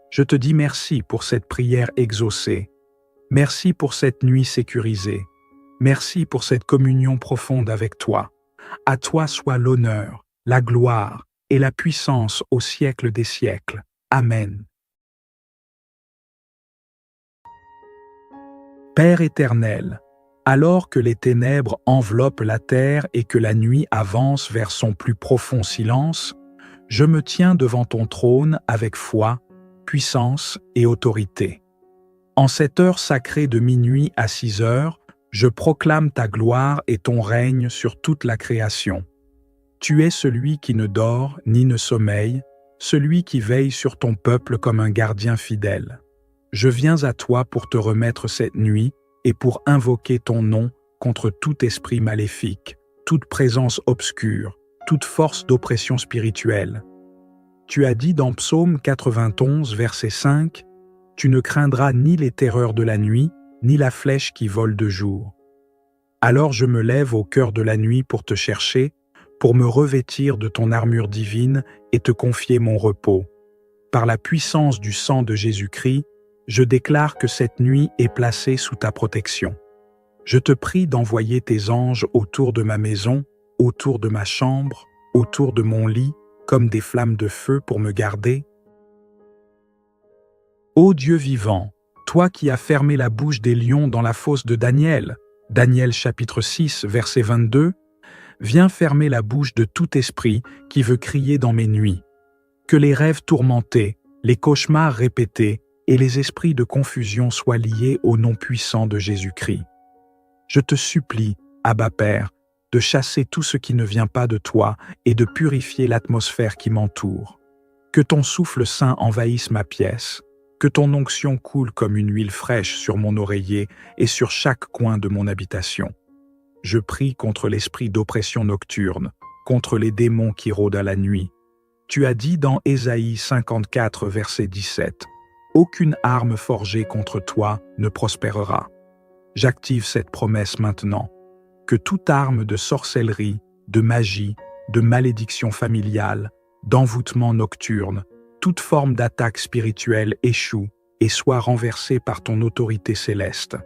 Je te dis merci pour cette prière exaucée. Merci pour cette nuit sécurisée. Merci pour cette communion profonde avec toi. À toi soit l'honneur, la gloire et la puissance au siècle des siècles. Amen. Père éternel, alors que les ténèbres enveloppent la terre et que la nuit avance vers son plus profond silence, je me tiens devant ton trône avec foi, puissance et autorité. En cette heure sacrée de minuit à 6 heures, je proclame ta gloire et ton règne sur toute la création. Tu es celui qui ne dort ni ne sommeille, celui qui veille sur ton peuple comme un gardien fidèle. Je viens à toi pour te remettre cette nuit et pour invoquer ton nom contre tout esprit maléfique, toute présence obscure, toute force d'oppression spirituelle. Tu as dit dans Psaume 91, verset 5, « Tu ne craindras ni les terreurs de la nuit, ni la flèche qui vole de jour. » Alors je me lève au cœur de la nuit pour te chercher, pour me revêtir de ton armure divine et te confier mon repos. Par la puissance du sang de Jésus-Christ, je déclare que cette nuit est placée sous ta protection. Je te prie d'envoyer tes anges autour de ma maison, autour de ma chambre, autour de mon lit, comme des flammes de feu pour me garder. Ô Dieu vivant, toi qui as fermé la bouche des lions dans la fosse de Daniel, Daniel chapitre 6, verset 22, viens fermer la bouche de tout esprit qui veut crier dans mes nuits. Que les rêves tourmentés, les cauchemars répétés et les esprits de confusion soient liés au nom puissant de Jésus-Christ. Je te supplie, Abba Père, de chasser tout ce qui ne vient pas de toi et de purifier l'atmosphère qui m'entoure. Que ton souffle saint envahisse ma pièce, que ton onction coule comme une huile fraîche sur mon oreiller et sur chaque coin de mon habitation. Je prie contre l'esprit d'oppression nocturne, contre les démons qui rôdent à la nuit. Tu as dit dans Ésaïe 54, verset 17, « Aucune arme forgée contre toi ne prospérera. » J'active cette promesse maintenant. Que toute arme de sorcellerie, de magie, de malédiction familiale, d'envoûtement nocturne, toute forme d'attaque spirituelle échoue et soit renversée par ton autorité céleste.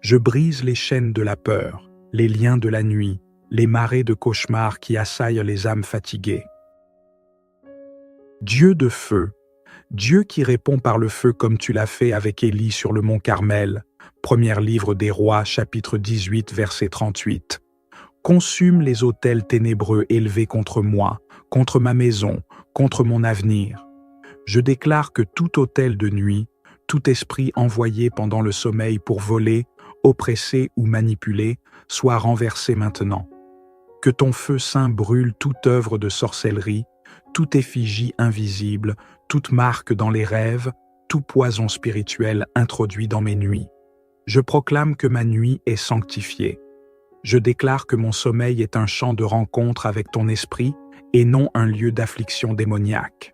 Je brise les chaînes de la peur, les liens de la nuit, les marées de cauchemars qui assaillent les âmes fatiguées. Dieu de feu, Dieu qui répond par le feu comme tu l'as fait avec Élie sur le mont Carmel, premier livre des Rois, chapitre 18, verset 38. Consume les autels ténébreux élevés contre moi, contre ma maison, contre mon avenir. Je déclare que tout autel de nuit, tout esprit envoyé pendant le sommeil pour voler, oppresser ou manipuler, soit renversé maintenant. Que ton feu saint brûle toute œuvre de sorcellerie, toute effigie invisible, toute marque dans les rêves, tout poison spirituel introduit dans mes nuits. Je proclame que ma nuit est sanctifiée. Je déclare que mon sommeil est un champ de rencontre avec ton esprit et non un lieu d'affliction démoniaque.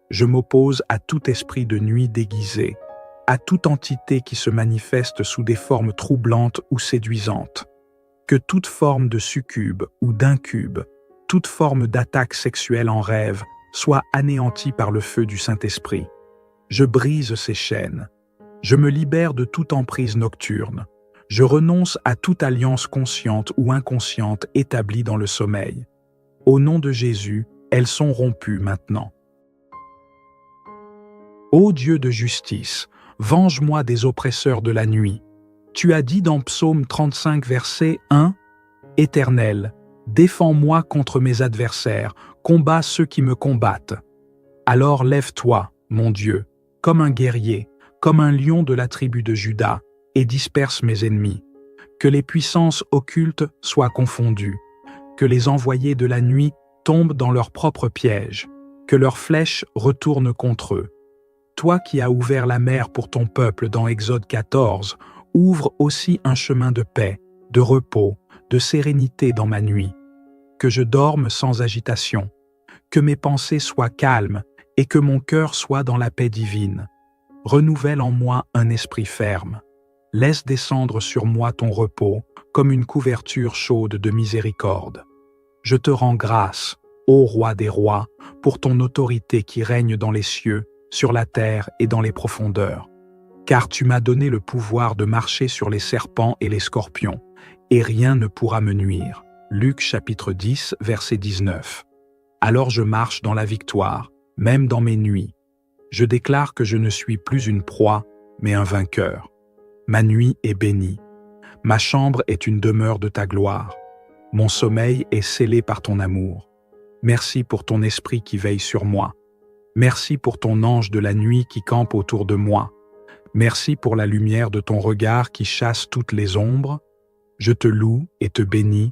Je m'oppose à tout esprit de nuit déguisé, à toute entité qui se manifeste sous des formes troublantes ou séduisantes. Que toute forme de succube ou d'incube, toute forme d'attaque sexuelle en rêve soit anéantie par le feu du Saint-Esprit. Je brise ces chaînes. Je me libère de toute emprise nocturne. Je renonce à toute alliance consciente ou inconsciente établie dans le sommeil. Au nom de Jésus, elles sont rompues maintenant. Ô Dieu de justice, venge-moi des oppresseurs de la nuit. Tu as dit dans Psaume 35, verset 1, « Éternel, défends-moi contre mes adversaires, combats ceux qui me combattent. Alors lève-toi, mon Dieu, comme un guerrier, comme un lion de la tribu de Juda, et disperse mes ennemis. Que les puissances occultes soient confondues, que les envoyés de la nuit tombent dans leurs propres pièges, que leurs flèches retournent contre eux. Toi qui as ouvert la mer pour ton peuple dans Exode 14, ouvre aussi un chemin de paix, de repos, de sérénité dans ma nuit. Que je dorme sans agitation, que mes pensées soient calmes et que mon cœur soit dans la paix divine. Renouvelle en moi un esprit ferme. Laisse descendre sur moi ton repos comme une couverture chaude de miséricorde. Je te rends grâce, ô Roi des rois, pour ton autorité qui règne dans les cieux, sur la terre et dans les profondeurs. Car tu m'as donné le pouvoir de marcher sur les serpents et les scorpions, et rien ne pourra me nuire. Luc chapitre 10, verset 19. Alors je marche dans la victoire, même dans mes nuits. Je déclare que je ne suis plus une proie, mais un vainqueur. Ma nuit est bénie. Ma chambre est une demeure de ta gloire. Mon sommeil est scellé par ton amour. Merci pour ton esprit qui veille sur moi. Merci pour ton ange de la nuit qui campe autour de moi. Merci pour la lumière de ton regard qui chasse toutes les ombres. Je te loue et te bénis,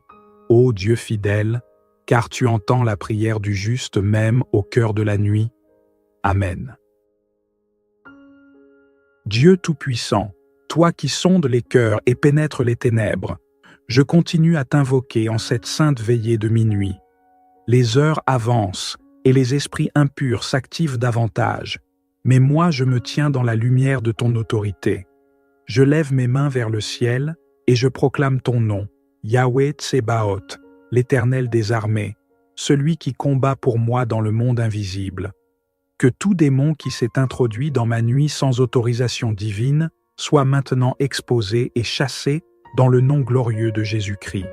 ô Dieu fidèle, car tu entends la prière du juste même au cœur de la nuit. Amen. Dieu Tout-Puissant, toi qui sondes les cœurs et pénètres les ténèbres, je continue à t'invoquer en cette sainte veillée de minuit. Les heures avancent et les esprits impurs s'activent davantage, mais moi je me tiens dans la lumière de ton autorité. Je lève mes mains vers le ciel et je proclame ton nom, Yahweh Tsebaoth, l'Éternel des armées, celui qui combat pour moi dans le monde invisible. Que tout démon qui s'est introduit dans ma nuit sans autorisation divine soit maintenant exposé et chassé dans le nom glorieux de Jésus-Christ.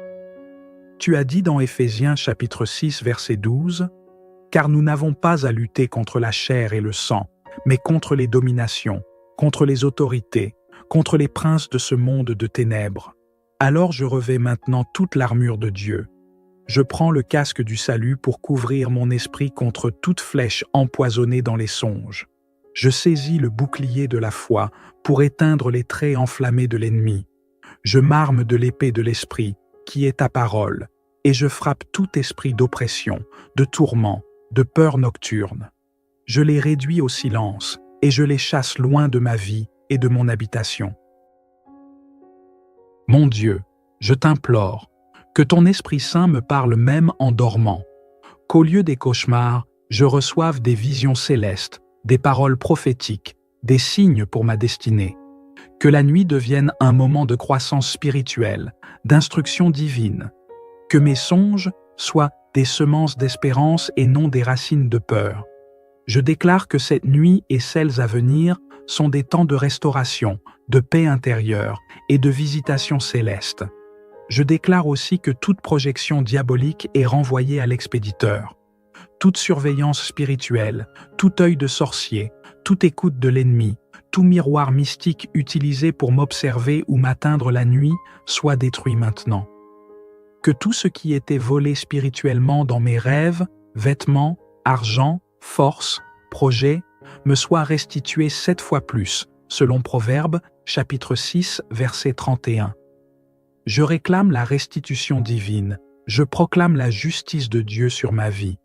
Tu as dit dans Éphésiens chapitre 6 verset 12, « Car nous n'avons pas à lutter contre la chair et le sang, mais contre les dominations, contre les autorités, contre les princes de ce monde de ténèbres. Alors je revêts maintenant toute l'armure de Dieu. Je prends le casque du salut pour couvrir mon esprit contre toute flèche empoisonnée dans les songes. Je saisis le bouclier de la foi pour éteindre les traits enflammés de l'ennemi. Je m'arme de l'épée de l'esprit, qui est ta parole, et je frappe tout esprit d'oppression, de tourment, de peur nocturne. Je les réduis au silence, et je les chasse loin de ma vie et de mon habitation. Mon Dieu, je t'implore, que ton Esprit Saint me parle même en dormant, qu'au lieu des cauchemars, je reçoive des visions célestes, des paroles prophétiques, des signes pour ma destinée. Que la nuit devienne un moment de croissance spirituelle, d'instruction divine. Que mes songes soient des semences d'espérance et non des racines de peur. Je déclare que cette nuit et celles à venir sont des temps de restauration, de paix intérieure et de visitation céleste. Je déclare aussi que toute projection diabolique est renvoyée à l'expéditeur. Toute surveillance spirituelle, tout œil de sorcier, toute écoute de l'ennemi, tout miroir mystique utilisé pour m'observer ou m'atteindre la nuit soit détruit maintenant. Que tout ce qui était volé spirituellement dans mes rêves, vêtements, argent, force, projets, me soit restitué 7 fois plus, selon Proverbes, chapitre 6, verset 31. Je réclame la restitution divine, je proclame la justice de Dieu sur ma vie.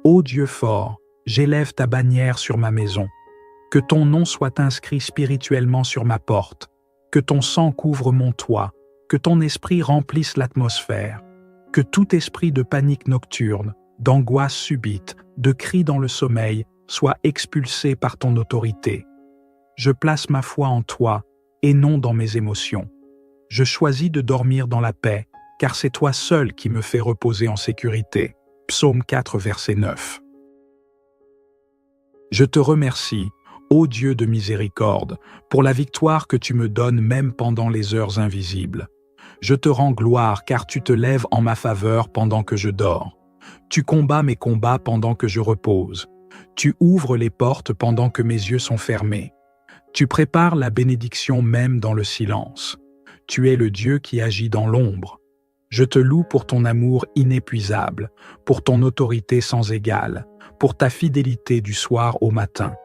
Ô Dieu fort, j'élève ta bannière sur ma maison. Que ton nom soit inscrit spirituellement sur ma porte, que ton sang couvre mon toit, que ton esprit remplisse l'atmosphère, que tout esprit de panique nocturne, d'angoisse subite, de cris dans le sommeil soit expulsé par ton autorité. Je place ma foi en toi et non dans mes émotions. Je choisis de dormir dans la paix, car c'est toi seul qui me fais reposer en sécurité. Psaume 4, verset 9. Je te remercie, ô Dieu de miséricorde, pour la victoire que tu me donnes même pendant les heures invisibles. Je te rends gloire car tu te lèves en ma faveur pendant que je dors. Tu combats mes combats pendant que je repose. Tu ouvres les portes pendant que mes yeux sont fermés. Tu prépares la bénédiction même dans le silence. Tu es le Dieu qui agit dans l'ombre. Je te loue pour ton amour inépuisable, pour ton autorité sans égale, pour ta fidélité du soir au matin.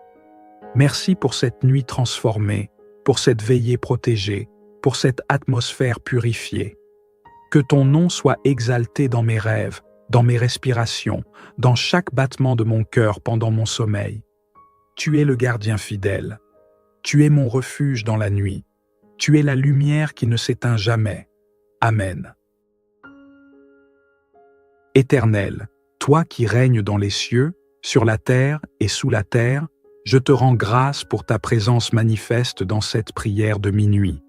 Merci pour cette nuit transformée, pour cette veillée protégée, pour cette atmosphère purifiée. Que ton nom soit exalté dans mes rêves, dans mes respirations, dans chaque battement de mon cœur pendant mon sommeil. Tu es le gardien fidèle. Tu es mon refuge dans la nuit. Tu es la lumière qui ne s'éteint jamais. Amen. Éternel, toi qui règnes dans les cieux, sur la terre et sous la terre, je te rends grâce pour ta présence manifeste dans cette prière de minuit.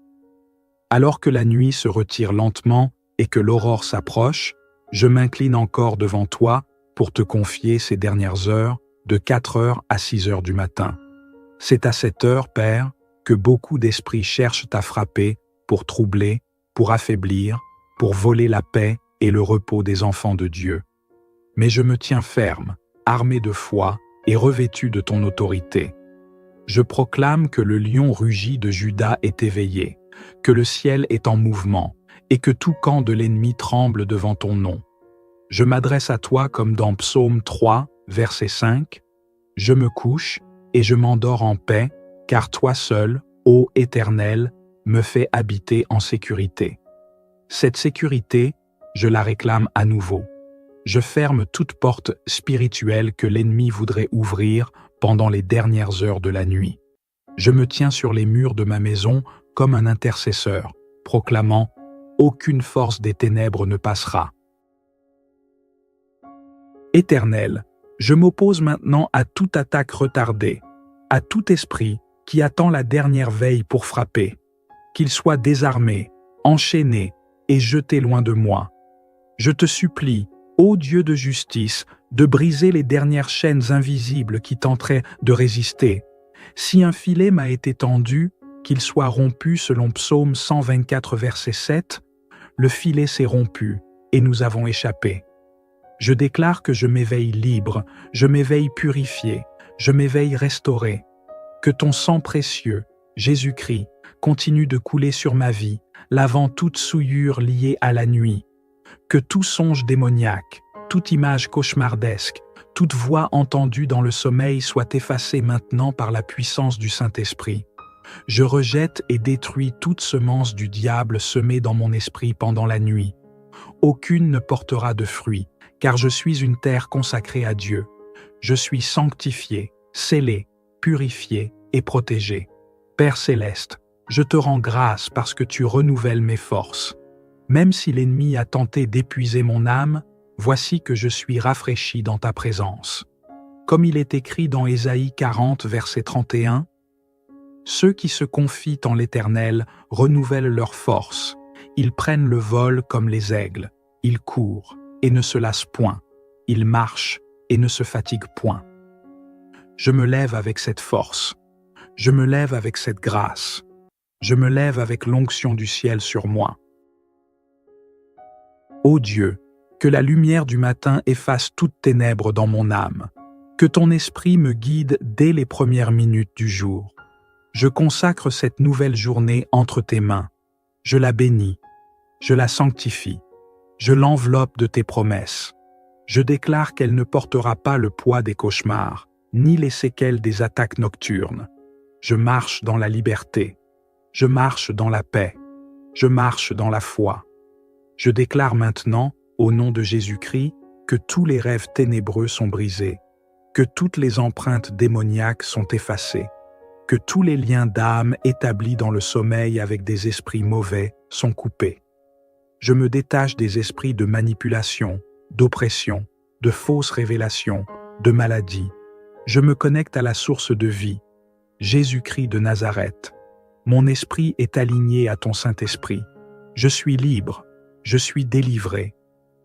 Alors que la nuit se retire lentement et que l'aurore s'approche, je m'incline encore devant toi pour te confier ces dernières heures, de 4 heures à 6 heures du matin. C'est à cette heure, Père, que beaucoup d'esprits cherchent à frapper pour troubler, pour affaiblir, pour voler la paix et le repos des enfants de Dieu. Mais je me tiens ferme, armé de foi et revêtu de ton autorité. Je proclame que le lion rugit de Juda est éveillé, que le ciel est en mouvement et que tout camp de l'ennemi tremble devant ton nom. Je m'adresse à toi comme dans Psaume 3, verset 5. Je me couche et je m'endors en paix, car toi seul, ô Éternel, me fais habiter en sécurité. Cette sécurité, je la réclame à nouveau. Je ferme toute porte spirituelle que l'ennemi voudrait ouvrir pendant les dernières heures de la nuit. Je me tiens sur les murs de ma maison comme un intercesseur, proclamant « Aucune force des ténèbres ne passera ». Éternel, je m'oppose maintenant à toute attaque retardée, à tout esprit qui attend la dernière veille pour frapper, qu'il soit désarmé, enchaîné et jeté loin de moi. Je te supplie, ô Dieu de justice, de briser les dernières chaînes invisibles qui tenteraient de résister. Si un filet m'a été tendu, qu'il soit rompu selon Psaume 124, verset 7, le filet s'est rompu et nous avons échappé. Je déclare que je m'éveille libre, je m'éveille purifié, je m'éveille restauré. Que ton sang précieux, Jésus-Christ, continue de couler sur ma vie, lavant toute souillure liée à la nuit. Que tout songe démoniaque, toute image cauchemardesque, toute voix entendue dans le sommeil soit effacée maintenant par la puissance du Saint-Esprit. Je rejette et détruis toute semence du diable semée dans mon esprit pendant la nuit. Aucune ne portera de fruit, car je suis une terre consacrée à Dieu. Je suis sanctifié, scellé, purifié et protégé. Père céleste, je te rends grâce parce que tu renouvelles mes forces. Même si l'ennemi a tenté d'épuiser mon âme, voici que je suis rafraîchi dans ta présence. Comme il est écrit dans Ésaïe 40, verset 31, « Ceux qui se confient en l'Éternel renouvellent leurs forces. Ils prennent le vol comme les aigles. Ils courent et ne se lassent point. Ils marchent et ne se fatiguent point. » Je me lève avec cette force. Je me lève avec cette grâce. Je me lève avec l'onction du ciel sur moi. Ô Dieu, que la lumière du matin efface toute ténèbre dans mon âme. Que ton esprit me guide dès les premières minutes du jour. Je consacre cette nouvelle journée entre tes mains. Je la bénis. Je la sanctifie. Je l'enveloppe de tes promesses. Je déclare qu'elle ne portera pas le poids des cauchemars, ni les séquelles des attaques nocturnes. Je marche dans la liberté. Je marche dans la paix. Je marche dans la foi. Je déclare maintenant, au nom de Jésus-Christ, que tous les rêves ténébreux sont brisés, que toutes les empreintes démoniaques sont effacées, que tous les liens d'âme établis dans le sommeil avec des esprits mauvais sont coupés. Je me détache des esprits de manipulation, d'oppression, de fausses révélations, de maladie. Je me connecte à la source de vie, Jésus-Christ de Nazareth. Mon esprit est aligné à ton Saint-Esprit. Je suis libre, je suis délivré,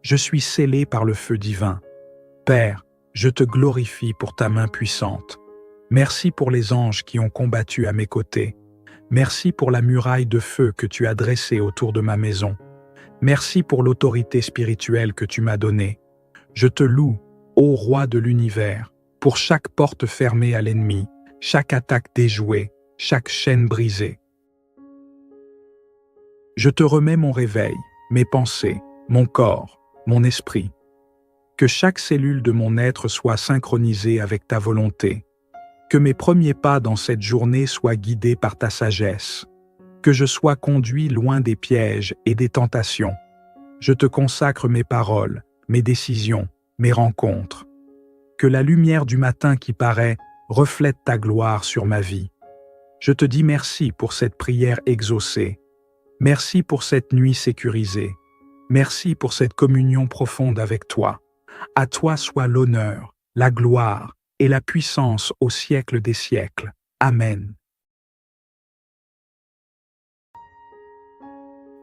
je suis scellé par le feu divin. Père, je te glorifie pour ta main puissante. Merci pour les anges qui ont combattu à mes côtés. Merci pour la muraille de feu que tu as dressée autour de ma maison. Merci pour l'autorité spirituelle que tu m'as donnée. Je te loue, ô Roi de l'univers, pour chaque porte fermée à l'ennemi, chaque attaque déjouée, chaque chaîne brisée. Je te remets mon réveil, mes pensées, mon corps, mon esprit. Que chaque cellule de mon être soit synchronisée avec ta volonté. Que mes premiers pas dans cette journée soient guidés par ta sagesse. Que je sois conduit loin des pièges et des tentations. Je te consacre mes paroles, mes décisions, mes rencontres. Que la lumière du matin qui paraît reflète ta gloire sur ma vie. Je te dis merci pour cette prière exaucée. Merci pour cette nuit sécurisée. Merci pour cette communion profonde avec toi. À toi soit l'honneur, la gloire et la puissance au siècle des siècles. Amen.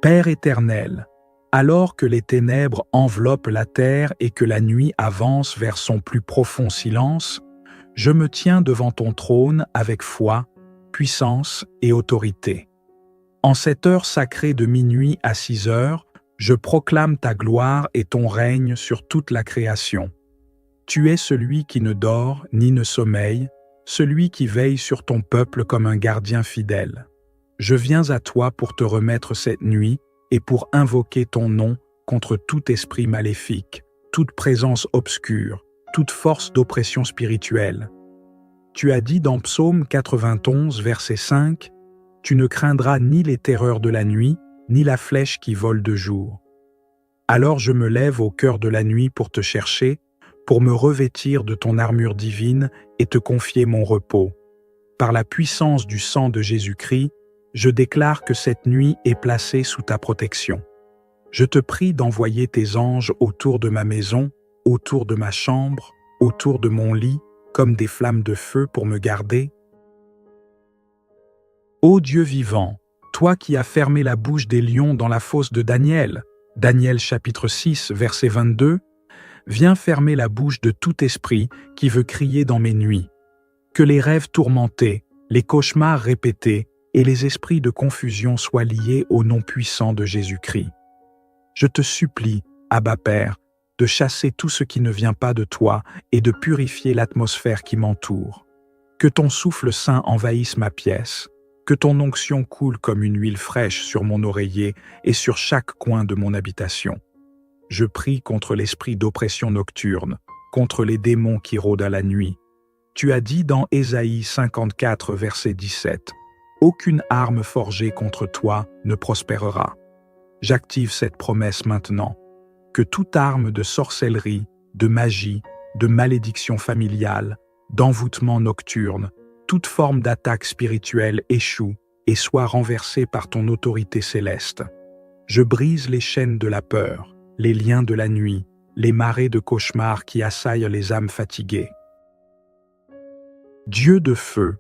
Père éternel, alors que les ténèbres enveloppent la terre et que la nuit avance vers son plus profond silence, je me tiens devant ton trône avec foi, puissance et autorité. En cette heure sacrée de minuit à 6 heures, je proclame ta gloire et ton règne sur toute la création. Tu es celui qui ne dort ni ne sommeille, celui qui veille sur ton peuple comme un gardien fidèle. Je viens à toi pour te remettre cette nuit et pour invoquer ton nom contre tout esprit maléfique, toute présence obscure, toute force d'oppression spirituelle. Tu as dit dans Psaume 91, verset 5, « Tu ne craindras ni les terreurs de la nuit, ni la flèche qui vole de jour. » Alors je me lève au cœur de la nuit pour te chercher, pour me revêtir de ton armure divine et te confier mon repos. Par la puissance du sang de Jésus-Christ, je déclare que cette nuit est placée sous ta protection. Je te prie d'envoyer tes anges autour de ma maison, autour de ma chambre, autour de mon lit, comme des flammes de feu pour me garder. Ô Dieu vivant, toi qui as fermé la bouche des lions dans la fosse de Daniel, Daniel chapitre 6, verset 22, viens fermer la bouche de tout esprit qui veut crier dans mes nuits. Que les rêves tourmentés, les cauchemars répétés et les esprits de confusion soient liés au nom puissant de Jésus-Christ. Je te supplie, Abba Père, de chasser tout ce qui ne vient pas de toi et de purifier l'atmosphère qui m'entoure. Que ton souffle saint envahisse ma pièce, que ton onction coule comme une huile fraîche sur mon oreiller et sur chaque coin de mon habitation. Je prie contre l'esprit d'oppression nocturne, contre les démons qui rôdent à la nuit. Tu as dit dans Ésaïe 54, verset 17, « Aucune arme forgée contre toi ne prospérera. » J'active cette promesse maintenant. Que toute arme de sorcellerie, de magie, de malédiction familiale, d'envoûtement nocturne, toute forme d'attaque spirituelle échoue et soit renversée par ton autorité céleste. Je brise les chaînes de la peur, les liens de la nuit, les marées de cauchemars qui assaillent les âmes fatiguées. Dieu de feu,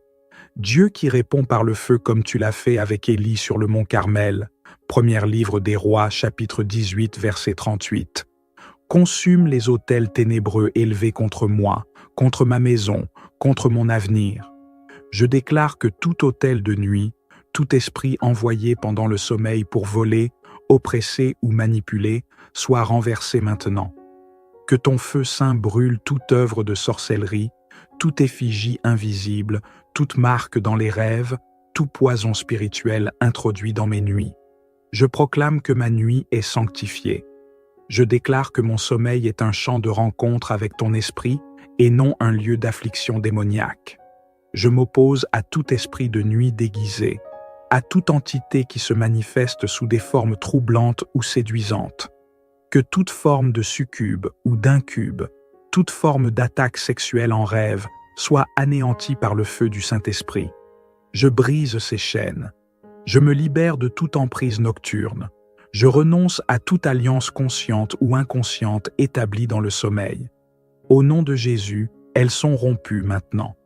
Dieu qui répond par le feu comme tu l'as fait avec Élie sur le mont Carmel, premier livre des Rois, chapitre 18, verset 38. Consume les autels ténébreux élevés contre moi, contre ma maison, contre mon avenir. Je déclare que tout autel de nuit, tout esprit envoyé pendant le sommeil pour voler, oppresser ou manipuler, soit renversé maintenant. Que ton feu saint brûle toute œuvre de sorcellerie, toute effigie invisible, toute marque dans les rêves, tout poison spirituel introduit dans mes nuits. Je proclame que ma nuit est sanctifiée. Je déclare que mon sommeil est un champ de rencontre avec ton esprit et non un lieu d'affliction démoniaque. Je m'oppose à tout esprit de nuit déguisé, à toute entité qui se manifeste sous des formes troublantes ou séduisantes. Que toute forme de succube ou d'incube, toute forme d'attaque sexuelle en rêve, soit anéantie par le feu du Saint-Esprit. Je brise ces chaînes. Je me libère de toute emprise nocturne. Je renonce à toute alliance consciente ou inconsciente établie dans le sommeil. Au nom de Jésus, elles sont rompues maintenant.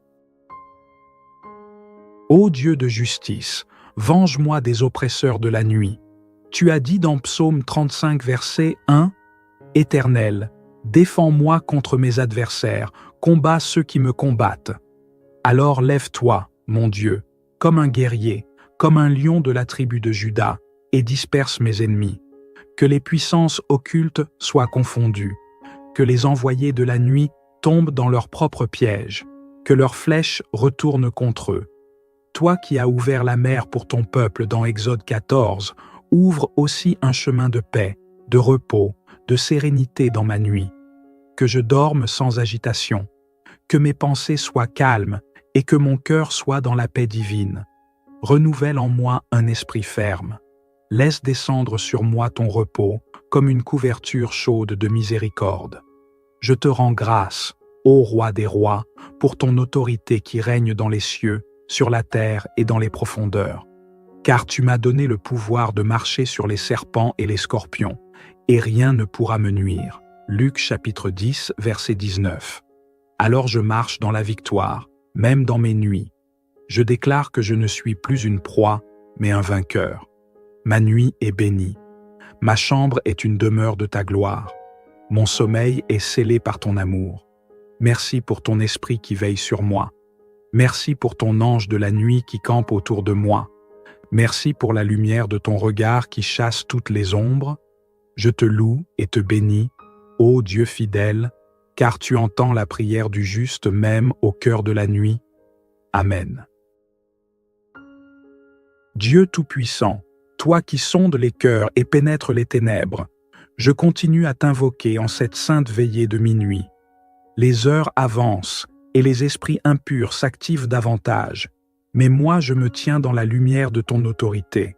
Ô Dieu de justice, venge-moi des oppresseurs de la nuit. Tu as dit dans Psaume 35, verset 1, « Éternel, défends-moi contre mes adversaires, combats ceux qui me combattent. Alors lève-toi, mon Dieu, comme un guerrier, comme un lion de la tribu de Juda, et disperse mes ennemis. Que les puissances occultes soient confondues, que les envoyés de la nuit tombent dans leur propre piège, que leurs flèches retournent contre eux. Toi qui as ouvert la mer pour ton peuple dans Exode 14, ouvre aussi un chemin de paix, de repos, de sérénité dans ma nuit. Que je dorme sans agitation, que mes pensées soient calmes et que mon cœur soit dans la paix divine. Renouvelle en moi un esprit ferme. Laisse descendre sur moi ton repos comme une couverture chaude de miséricorde. Je te rends grâce, ô Roi des rois, pour ton autorité qui règne dans les cieux, sur la terre et dans les profondeurs. car tu m'as donné le pouvoir de marcher sur les serpents et les scorpions, et rien ne pourra me nuire. Luc chapitre 10, verset 19. Alors je marche dans la victoire, même dans mes nuits. Je déclare que je ne suis plus une proie, mais un vainqueur. Ma nuit est bénie. Ma chambre est une demeure de ta gloire. Mon sommeil est scellé par ton amour. Merci pour ton esprit qui veille sur moi. Merci pour ton ange de la nuit qui campe autour de moi. Merci pour la lumière de ton regard qui chasse toutes les ombres. Je te loue et te bénis, ô Dieu fidèle, car tu entends la prière du juste même au cœur de la nuit. Amen. Dieu Tout-Puissant, toi qui sondes les cœurs et pénètres les ténèbres, je continue à t'invoquer en cette sainte veillée de minuit. Les heures avancent et les esprits impurs s'activent davantage, mais moi je me tiens dans la lumière de ton autorité.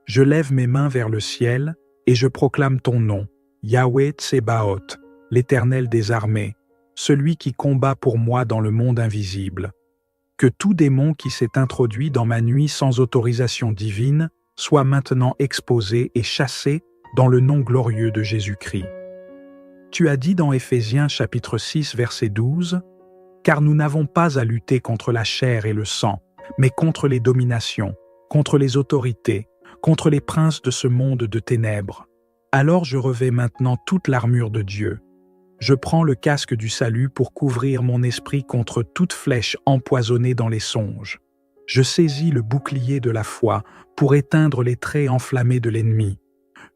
Je lève mes mains vers le ciel et je proclame ton nom, Yahweh Tsebaoth, l'Éternel des armées, celui qui combat pour moi dans le monde invisible. Que tout démon qui s'est introduit dans ma nuit sans autorisation divine soit maintenant exposé et chassé dans le nom glorieux de Jésus-Christ. Tu as dit dans Éphésiens chapitre 6 verset 12, « Car nous n'avons pas à lutter contre la chair et le sang, mais contre les dominations, contre les autorités, contre les princes de ce monde de ténèbres. Alors je revêts maintenant toute l'armure de Dieu. Je prends le casque du salut pour couvrir mon esprit contre toute flèche empoisonnée dans les songes. Je saisis le bouclier de la foi pour éteindre les traits enflammés de l'ennemi.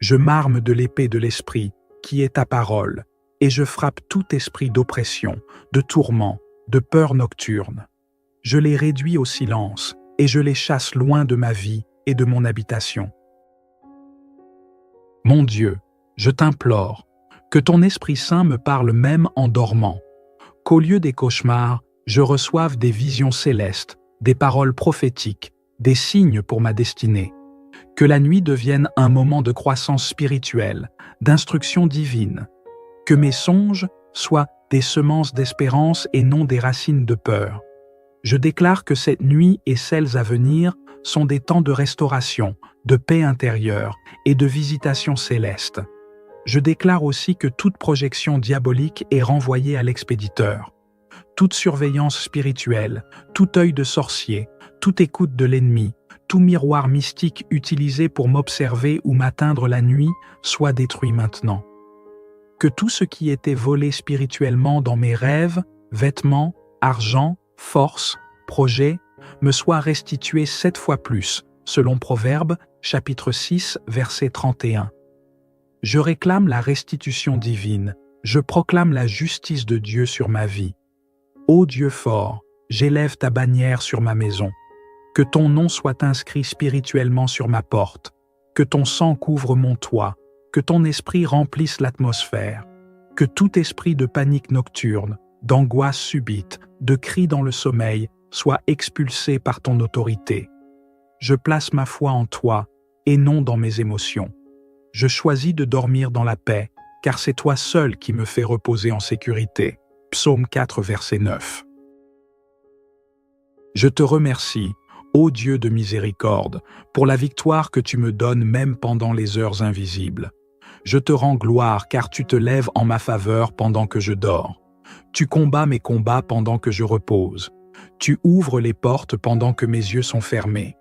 Je m'arme de l'épée de l'esprit, qui est ta parole, et je frappe tout esprit d'oppression, de tourment, de peur nocturne. Je les réduis au silence, et je les chasse loin de ma vie et de mon habitation. Mon Dieu, je t'implore, que ton Esprit Saint me parle même en dormant, qu'au lieu des cauchemars, je reçoive des visions célestes, des paroles prophétiques, des signes pour ma destinée. Que la nuit devienne un moment de croissance spirituelle, d'instruction divine. Que mes songes soient des semences d'espérance et non des racines de peur. Je déclare que cette nuit et celles à venir sont des temps de restauration, de paix intérieure et de visitation céleste. Je déclare aussi que toute projection diabolique est renvoyée à l'expéditeur. Toute surveillance spirituelle, tout œil de sorcier, toute écoute de l'ennemi, tout miroir mystique utilisé pour m'observer ou m'atteindre la nuit soit détruit maintenant. Que tout ce qui était volé spirituellement dans mes rêves, vêtements, argent, force, projets, me soit restitué 7 fois plus, selon Proverbes, chapitre 6, verset 31. Je réclame la restitution divine, je proclame la justice de Dieu sur ma vie. Ô Dieu fort, j'élève ta bannière sur ma maison. Que ton nom soit inscrit spirituellement sur ma porte, que ton sang couvre mon toit, que ton esprit remplisse l'atmosphère, que tout esprit de panique nocturne, d'angoisse subite, de cris dans le sommeil soit expulsé par ton autorité. Je place ma foi en toi et non dans mes émotions. Je choisis de dormir dans la paix, car c'est toi seul qui me fais reposer en sécurité. Psaume 4, verset 9. Je te remercie, ô Dieu de miséricorde, pour la victoire que tu me donnes même pendant les heures invisibles. Je te rends gloire car tu te lèves en ma faveur pendant que je dors. Tu combats mes combats pendant que je repose. Tu ouvres les portes pendant que mes yeux sont fermés.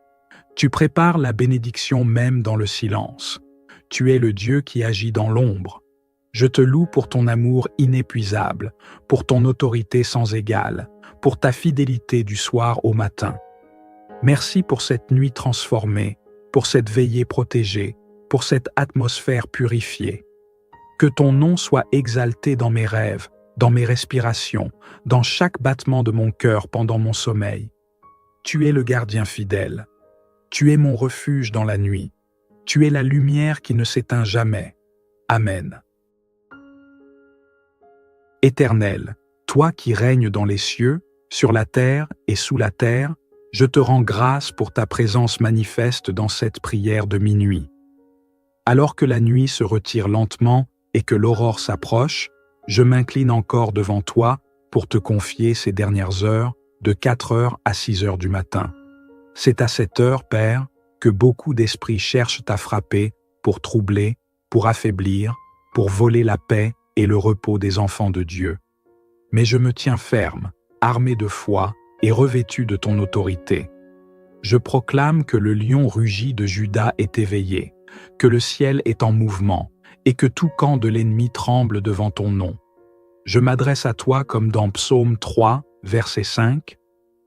Tu prépares la bénédiction même dans le silence. Tu es le Dieu qui agit dans l'ombre. Je te loue pour ton amour inépuisable, pour ton autorité sans égale, pour ta fidélité du soir au matin. Merci pour cette nuit transformée, pour cette veillée protégée, pour cette atmosphère purifiée. Que ton nom soit exalté dans mes rêves, dans mes respirations, dans chaque battement de mon cœur pendant mon sommeil. Tu es le gardien fidèle. Tu es mon refuge dans la nuit. Tu es la lumière qui ne s'éteint jamais. Amen. Éternel, toi qui règnes dans les cieux, sur la terre et sous la terre, je te rends grâce pour ta présence manifeste dans cette prière de minuit. Alors que la nuit se retire lentement et que l'aurore s'approche, je m'incline encore devant toi pour te confier ces dernières heures, de 4 heures à 6 heures du matin. C'est à cette heure, Père, que beaucoup d'esprits cherchent à frapper pour troubler, pour affaiblir, pour voler la paix et le repos des enfants de Dieu. Mais je me tiens ferme, armé de foi et revêtu de ton autorité. Je proclame que le lion rugit de Juda est éveillé, que le ciel est en mouvement, et que tout camp de l'ennemi tremble devant ton nom. Je m'adresse à toi comme dans Psaume 3, verset 5.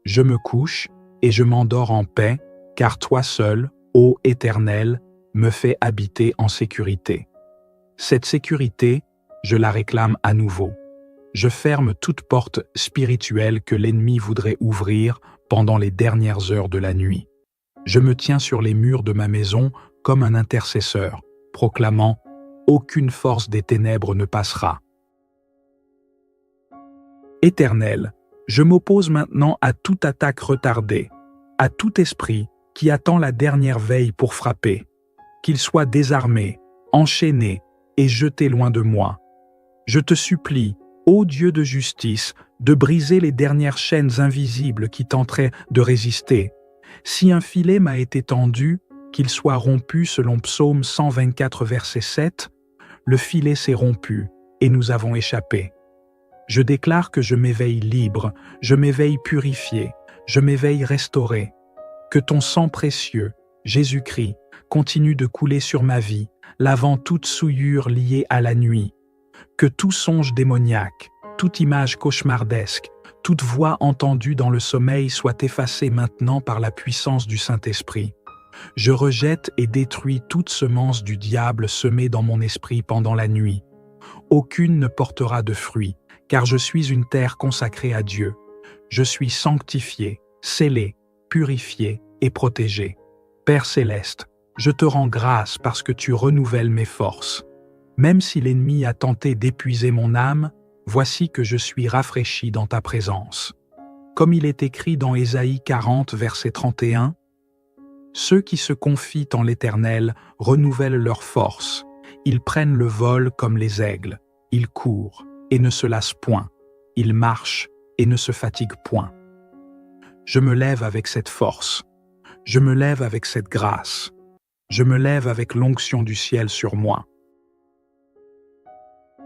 Je me couche et je m'endors en paix, car toi seul, ô Éternel, me fais habiter en sécurité. Cette sécurité, je la réclame à nouveau. Je ferme toute porte spirituelle que l'ennemi voudrait ouvrir pendant les dernières heures de la nuit. Je me tiens sur les murs de ma maison comme un intercesseur, proclamant « Aucune force des ténèbres ne passera ». Éternel, je m'oppose maintenant à toute attaque retardée, à tout esprit qui attend la dernière veille pour frapper, qu'il soit désarmé, enchaîné et jeté loin de moi. Je te supplie, ô Dieu de justice, de briser les dernières chaînes invisibles qui tenteraient de résister. Si un filet m'a été tendu, qu'il soit rompu selon Psaume 124, verset 7, le filet s'est rompu et nous avons échappé. Je déclare que je m'éveille libre, je m'éveille purifié, je m'éveille restauré. Que ton sang précieux, Jésus-Christ, continue de couler sur ma vie, lavant toute souillure liée à la nuit. Que tout songe démoniaque, toute image cauchemardesque, toute voix entendue dans le sommeil soit effacée maintenant par la puissance du Saint-Esprit. Je rejette et détruis toute semence du diable semée dans mon esprit pendant la nuit. Aucune ne portera de fruit, car je suis une terre consacrée à Dieu. Je suis sanctifié, scellé, purifié et protégé. Père céleste, je te rends grâce parce que tu renouvelles mes forces. Même si l'ennemi a tenté d'épuiser mon âme, voici que je suis rafraîchi dans ta présence. Comme il est écrit dans Ésaïe 40, verset 31, « Ceux qui se confient en l'Éternel renouvellent leurs forces. Ils prennent le vol comme les aigles. Ils courent et ne se lassent point. Ils marchent et ne se fatiguent point. » Je me lève avec cette force. Je me lève avec cette grâce. Je me lève avec l'onction du ciel sur moi.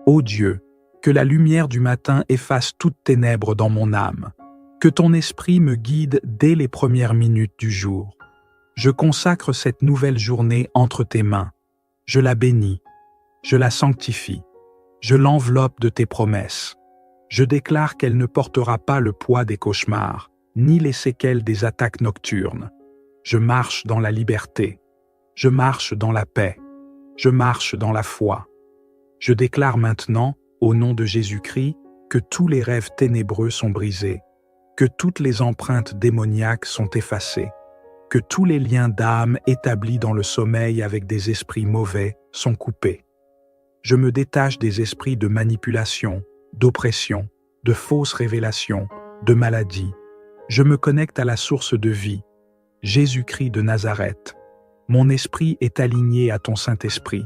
Ô Dieu, que la lumière du matin efface toute ténèbre dans mon âme. Que ton esprit me guide dès les premières minutes du jour. Je consacre cette nouvelle journée entre tes mains. Je la bénis. Je la sanctifie. Je l'enveloppe de tes promesses. Je déclare qu'elle ne portera pas le poids des cauchemars, ni les séquelles des attaques nocturnes. Je marche dans la liberté. Je marche dans la paix. Je marche dans la foi. Je déclare maintenant, au nom de Jésus-Christ, que tous les rêves ténébreux sont brisés, que toutes les empreintes démoniaques sont effacées, que tous les liens d'âme établis dans le sommeil avec des esprits mauvais sont coupés. Je me détache des esprits de manipulation, d'oppression, de fausses révélations, de maladie. Je me connecte à la source de vie, Jésus-Christ de Nazareth. Mon esprit est aligné à ton Saint-Esprit.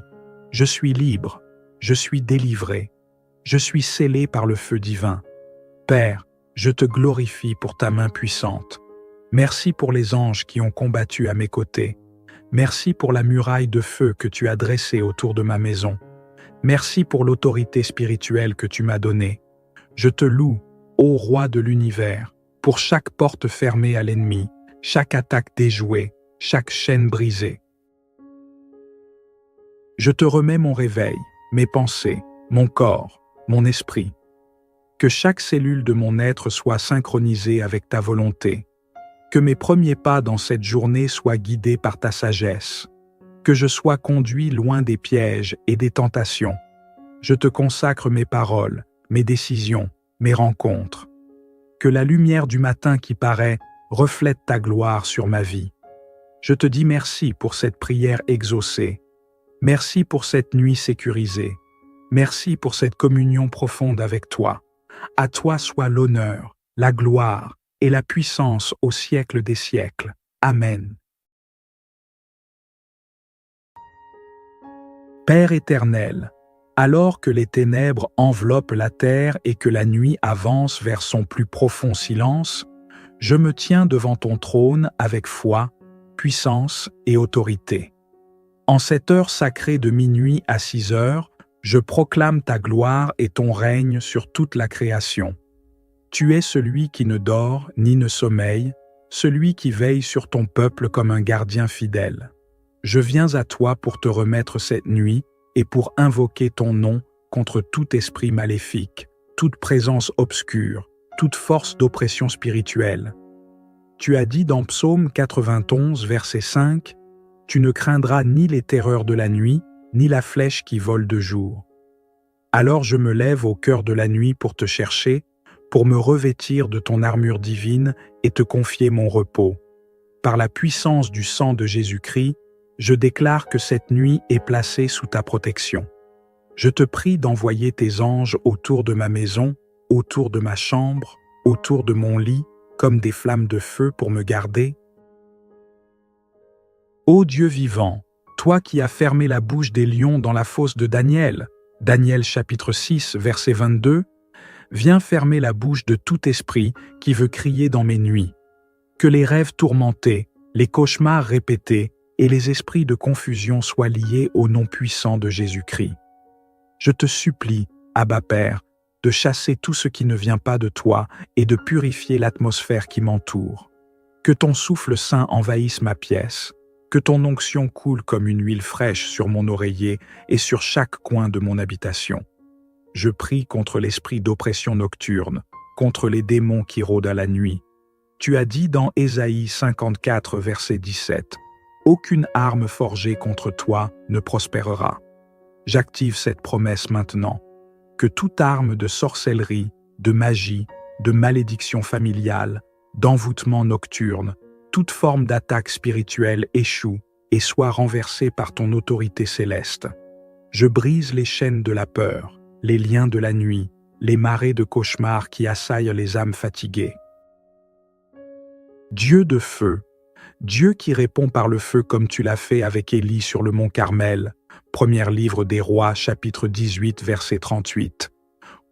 Je suis libre, je suis délivré, je suis scellé par le feu divin. Père, je te glorifie pour ta main puissante. Merci pour les anges qui ont combattu à mes côtés. Merci pour la muraille de feu que tu as dressée autour de ma maison. Merci pour l'autorité spirituelle que tu m'as donnée. Je te loue, ô Roi de l'univers, pour chaque porte fermée à l'ennemi, chaque attaque déjouée, chaque chaîne brisée. Je te remets mon réveil, mes pensées, mon corps, mon esprit. Que chaque cellule de mon être soit synchronisée avec ta volonté. Que mes premiers pas dans cette journée soient guidés par ta sagesse. Que je sois conduit loin des pièges et des tentations. Je te consacre mes paroles, mes décisions, mes rencontres. Que la lumière du matin qui paraît reflète ta gloire sur ma vie. Je te dis merci pour cette prière exaucée. Merci pour cette nuit sécurisée. Merci pour cette communion profonde avec toi. À toi soit l'honneur, la gloire et la puissance au siècle des siècles. Amen. Père éternel, alors que les ténèbres enveloppent la terre et que la nuit avance vers son plus profond silence, je me tiens devant ton trône avec foi, puissance et autorité. En cette heure sacrée de minuit à 6 heures, je proclame ta gloire et ton règne sur toute la création. Tu es celui qui ne dort ni ne sommeille, celui qui veille sur ton peuple comme un gardien fidèle. Je viens à toi pour te remettre cette nuit et pour invoquer ton nom contre tout esprit maléfique, toute présence obscure, toute force d'oppression spirituelle. Tu as dit dans Psaume 91, verset 5, « Tu ne craindras ni les terreurs de la nuit, ni la flèche qui vole de jour. » Alors je me lève au cœur de la nuit pour te chercher, pour me revêtir de ton armure divine et te confier mon repos. Par la puissance du sang de Jésus-Christ, je déclare que cette nuit est placée sous ta protection. Je te prie d'envoyer tes anges autour de ma maison, autour de ma chambre, autour de mon lit, comme des flammes de feu pour me garder. Ô Dieu vivant, toi qui as fermé la bouche des lions dans la fosse de Daniel, Daniel chapitre 6, verset 22, viens fermer la bouche de tout esprit qui veut crier dans mes nuits. Que les rêves tourmentés, les cauchemars répétés et les esprits de confusion soient liés au nom puissant de Jésus-Christ. Je te supplie, Abba Père, de chasser tout ce qui ne vient pas de toi et de purifier l'atmosphère qui m'entoure. Que ton souffle saint envahisse ma pièce, que ton onction coule comme une huile fraîche sur mon oreiller et sur chaque coin de mon habitation. Je prie contre l'esprit d'oppression nocturne, contre les démons qui rôdent à la nuit. Tu as dit dans Ésaïe 54, verset 17, « Aucune arme forgée contre toi ne prospérera. » J'active cette promesse maintenant. Que toute arme de sorcellerie, de magie, de malédiction familiale, d'envoûtement nocturne, toute forme d'attaque spirituelle échoue et soit renversée par ton autorité céleste. Je brise les chaînes de la peur, les liens de la nuit, les marées de cauchemars qui assaillent les âmes fatiguées. Dieu de feu, Dieu qui répond par le feu comme tu l'as fait avec Élie sur le mont Carmel, premier livre des Rois, chapitre 18, verset 38.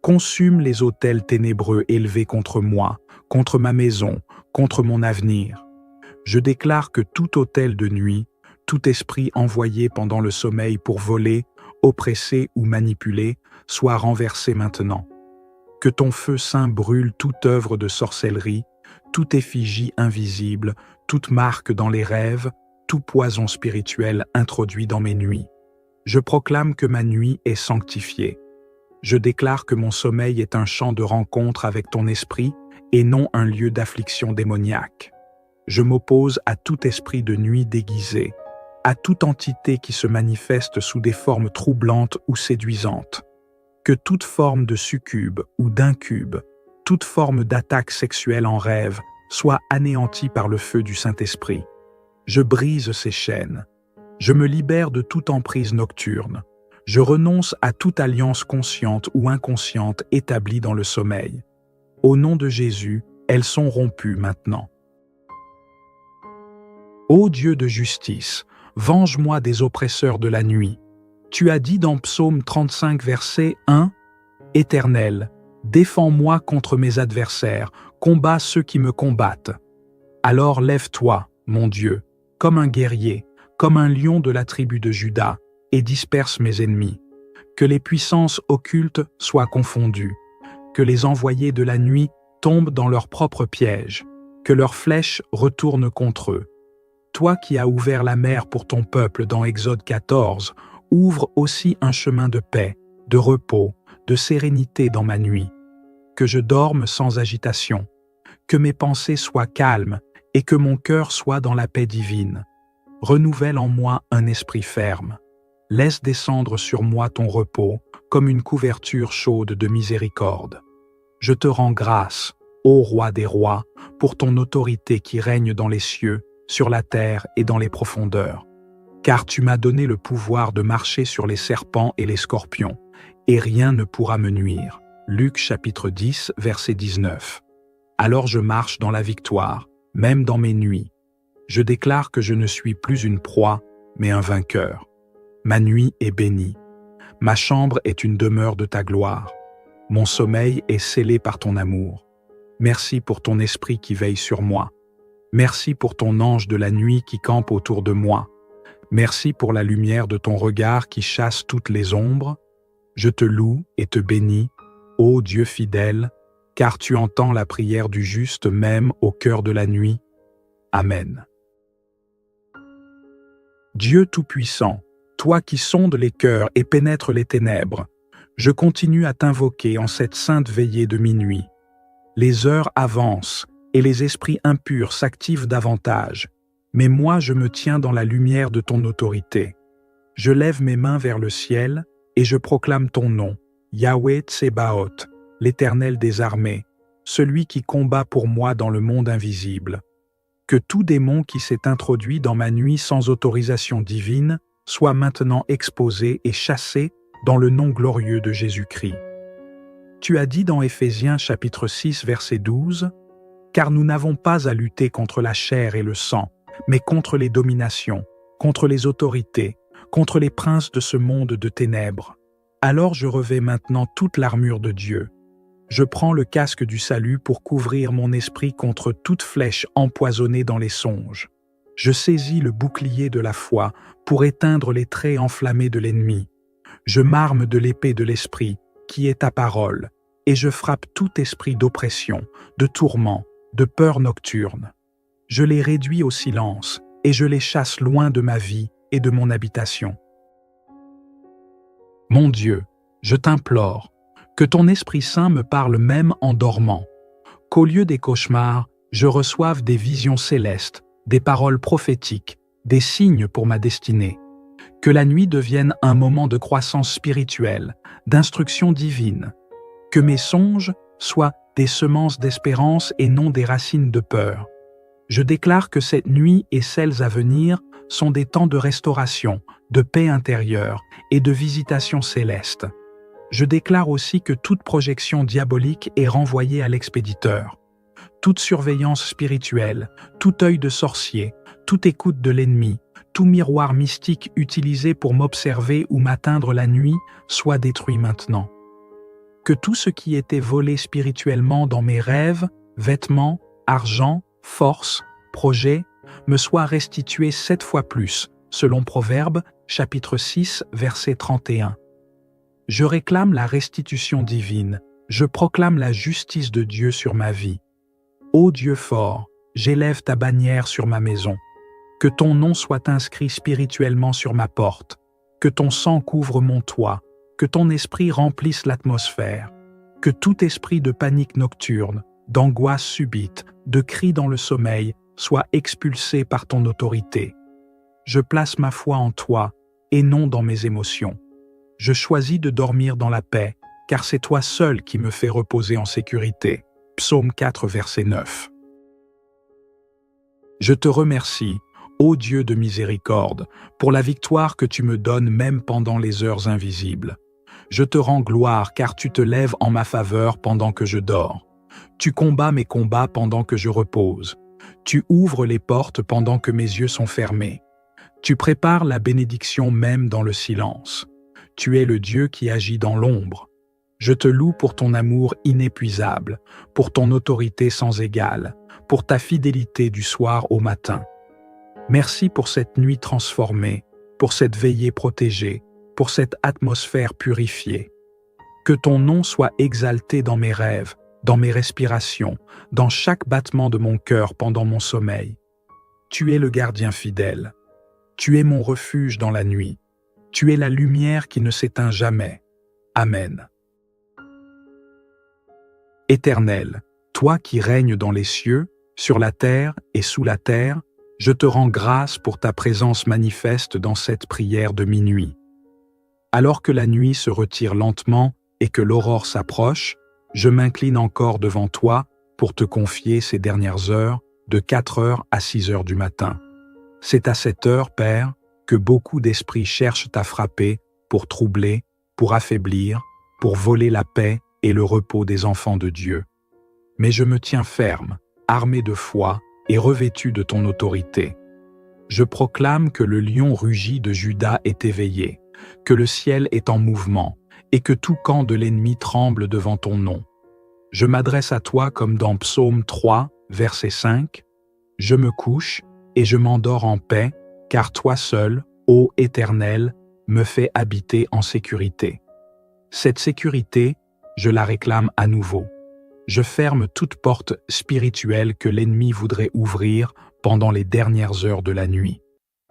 Consume les autels ténébreux élevés contre moi, contre ma maison, contre mon avenir. Je déclare que tout autel de nuit, tout esprit envoyé pendant le sommeil pour voler, oppresser ou manipuler, soit renversé maintenant. Que ton feu saint brûle toute œuvre de sorcellerie, toute effigie invisible, toute marque dans les rêves, tout poison spirituel introduit dans mes nuits. Je proclame que ma nuit est sanctifiée. Je déclare que mon sommeil est un champ de rencontre avec ton esprit et non un lieu d'affliction démoniaque. Je m'oppose à tout esprit de nuit déguisé, à toute entité qui se manifeste sous des formes troublantes ou séduisantes. Que toute forme de succube ou d'incube, toute forme d'attaque sexuelle en rêve soit anéantie par le feu du Saint-Esprit. Je brise ces chaînes. Je me libère de toute emprise nocturne. Je renonce à toute alliance consciente ou inconsciente établie dans le sommeil. Au nom de Jésus, elles sont rompues maintenant. Ô Dieu de justice, venge-moi des oppresseurs de la nuit. Tu as dit dans Psaume 35, verset 1, « Éternel, défends-moi contre mes adversaires, combats ceux qui me combattent. Alors lève-toi, mon Dieu, comme un guerrier, comme un lion de la tribu de Juda, et disperse mes ennemis. Que les puissances occultes soient confondues, que les envoyés de la nuit tombent dans leur propre piège, que leurs flèches retournent contre eux. Toi qui as ouvert la mer pour ton peuple dans Exode 14, ouvre aussi un chemin de paix, de repos, de sérénité dans ma nuit. Que je dorme sans agitation, que mes pensées soient calmes et que mon cœur soit dans la paix divine. Renouvelle en moi un esprit ferme. Laisse descendre sur moi ton repos comme une couverture chaude de miséricorde. Je te rends grâce, ô Roi des rois, pour ton autorité qui règne dans les cieux, sur la terre et dans les profondeurs. Car tu m'as donné le pouvoir de marcher sur les serpents et les scorpions, et rien ne pourra me nuire. Luc chapitre 10, verset 19. Alors je marche dans la victoire, même dans mes nuits. Je déclare que je ne suis plus une proie, mais un vainqueur. Ma nuit est bénie. Ma chambre est une demeure de ta gloire. Mon sommeil est scellé par ton amour. Merci pour ton esprit qui veille sur moi. Merci pour ton ange de la nuit qui campe autour de moi. Merci pour la lumière de ton regard qui chasse toutes les ombres. Je te loue et te bénis, ô Dieu fidèle, car tu entends la prière du juste même au cœur de la nuit. Amen. Dieu Tout-Puissant, toi qui sondes les cœurs et pénètres les ténèbres, je continue à t'invoquer en cette sainte veillée de minuit. Les heures avancent et les esprits impurs s'activent davantage, mais moi je me tiens dans la lumière de ton autorité. Je lève mes mains vers le ciel et je proclame ton nom, Yahweh Tsebaoth, l'Éternel des armées, celui qui combat pour moi dans le monde invisible. Que tout démon qui s'est introduit dans ma nuit sans autorisation divine soit maintenant exposé et chassé dans le nom glorieux de Jésus-Christ. Tu as dit dans Éphésiens chapitre 6 verset 12, « Car nous n'avons pas à lutter contre la chair et le sang, mais contre les dominations, contre les autorités, contre les princes de ce monde de ténèbres. Alors je revêts maintenant toute l'armure de Dieu. Je prends le casque du salut pour couvrir mon esprit contre toute flèche empoisonnée dans les songes. Je saisis le bouclier de la foi pour éteindre les traits enflammés de l'ennemi. Je m'arme de l'épée de l'esprit, qui est ta parole, et je frappe tout esprit d'oppression, de tourment, de peur nocturne. Je les réduis au silence, et je les chasse loin de ma vie et de mon habitation. Mon Dieu, je t'implore, que ton Esprit Saint me parle même en dormant, qu'au lieu des cauchemars, je reçoive des visions célestes, des paroles prophétiques, des signes pour ma destinée. Que la nuit devienne un moment de croissance spirituelle, d'instruction divine. Que mes songes soient des semences d'espérance et non des racines de peur. Je déclare que cette nuit et celles à venir sont des temps de restauration, de paix intérieure et de visitation céleste. Je déclare aussi que toute projection diabolique est renvoyée à l'expéditeur. Toute surveillance spirituelle, tout œil de sorcier, toute écoute de l'ennemi, tout miroir mystique utilisé pour m'observer ou m'atteindre la nuit soit détruit maintenant. Que tout ce qui était volé spirituellement dans mes rêves, vêtements, argent, force, projets, me soit restitué 7 fois plus, selon Proverbes, chapitre 6, verset 31. Je réclame la restitution divine, je proclame la justice de Dieu sur ma vie. Ô Dieu fort, j'élève ta bannière sur ma maison. Que ton nom soit inscrit spirituellement sur ma porte, que ton sang couvre mon toit, que ton esprit remplisse l'atmosphère, que tout esprit de panique nocturne, d'angoisse subite, de cris dans le sommeil soit expulsé par ton autorité. Je place ma foi en toi et non dans mes émotions. Je choisis de dormir dans la paix, car c'est toi seul qui me fais reposer en sécurité. Psaume 4, verset 9. Je te remercie, ô Dieu de miséricorde, pour la victoire que tu me donnes même pendant les heures invisibles. Je te rends gloire car tu te lèves en ma faveur pendant que je dors. Tu combats mes combats pendant que je repose. Tu ouvres les portes pendant que mes yeux sont fermés. Tu prépares la bénédiction même dans le silence. Tu es le Dieu qui agit dans l'ombre. Je te loue pour ton amour inépuisable, pour ton autorité sans égale, pour ta fidélité du soir au matin. Merci pour cette nuit transformée, pour cette veillée protégée, pour cette atmosphère purifiée. Que ton nom soit exalté dans mes rêves, dans mes respirations, dans chaque battement de mon cœur pendant mon sommeil. Tu es le gardien fidèle. Tu es mon refuge dans la nuit. Tu es la lumière qui ne s'éteint jamais. Amen. Éternel, toi qui règnes dans les cieux, sur la terre et sous la terre, je te rends grâce pour ta présence manifeste dans cette prière de minuit. Alors que la nuit se retire lentement et que l'aurore s'approche, je m'incline encore devant toi pour te confier ces dernières heures, de 4 heures à 6 heures du matin. C'est à cette heure, Père, que beaucoup d'esprits cherchent à frapper pour troubler, pour affaiblir, pour voler la paix et le repos des enfants de Dieu. Mais je me tiens ferme, armé de foi et revêtu de ton autorité. Je proclame que le lion rugit de Juda est éveillé, que le ciel est en mouvement et que tout camp de l'ennemi tremble devant ton nom. Je m'adresse à toi comme dans Psaume 3, verset 5. « Je me couche et je m'endors en paix, car toi seul, ô Éternel, me fais habiter en sécurité. Cette sécurité, je la réclame à nouveau. Je ferme toute porte spirituelle que l'ennemi voudrait ouvrir pendant les dernières heures de la nuit.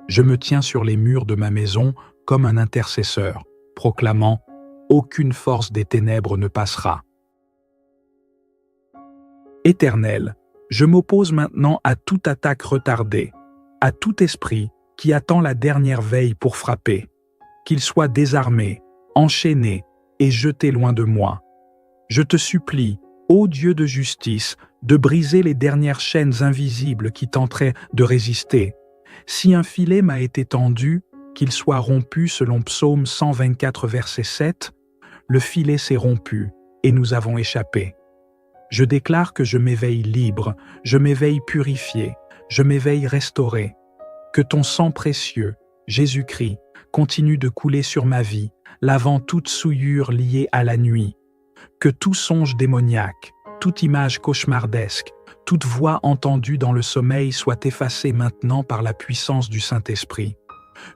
Je me tiens sur les murs de ma maison comme un intercesseur, proclamant « Aucune force des ténèbres ne passera ». Éternel, je m'oppose maintenant à toute attaque retardée, à tout esprit qui attend la dernière veille pour frapper, qu'il soit désarmé, enchaîné et jeté loin de moi. Je te supplie, ô Dieu de justice, de briser les dernières chaînes invisibles qui tenteraient de résister. Si un filet m'a été tendu, qu'il soit rompu selon Psaume 124, verset 7, le filet s'est rompu et nous avons échappé. Je déclare que je m'éveille libre, je m'éveille purifié, je m'éveille restauré. Que ton sang précieux, Jésus-Christ, continue de couler sur ma vie, lavant toute souillure liée à la nuit. Que tout songe démoniaque, toute image cauchemardesque, toute voix entendue dans le sommeil soit effacée maintenant par la puissance du Saint-Esprit.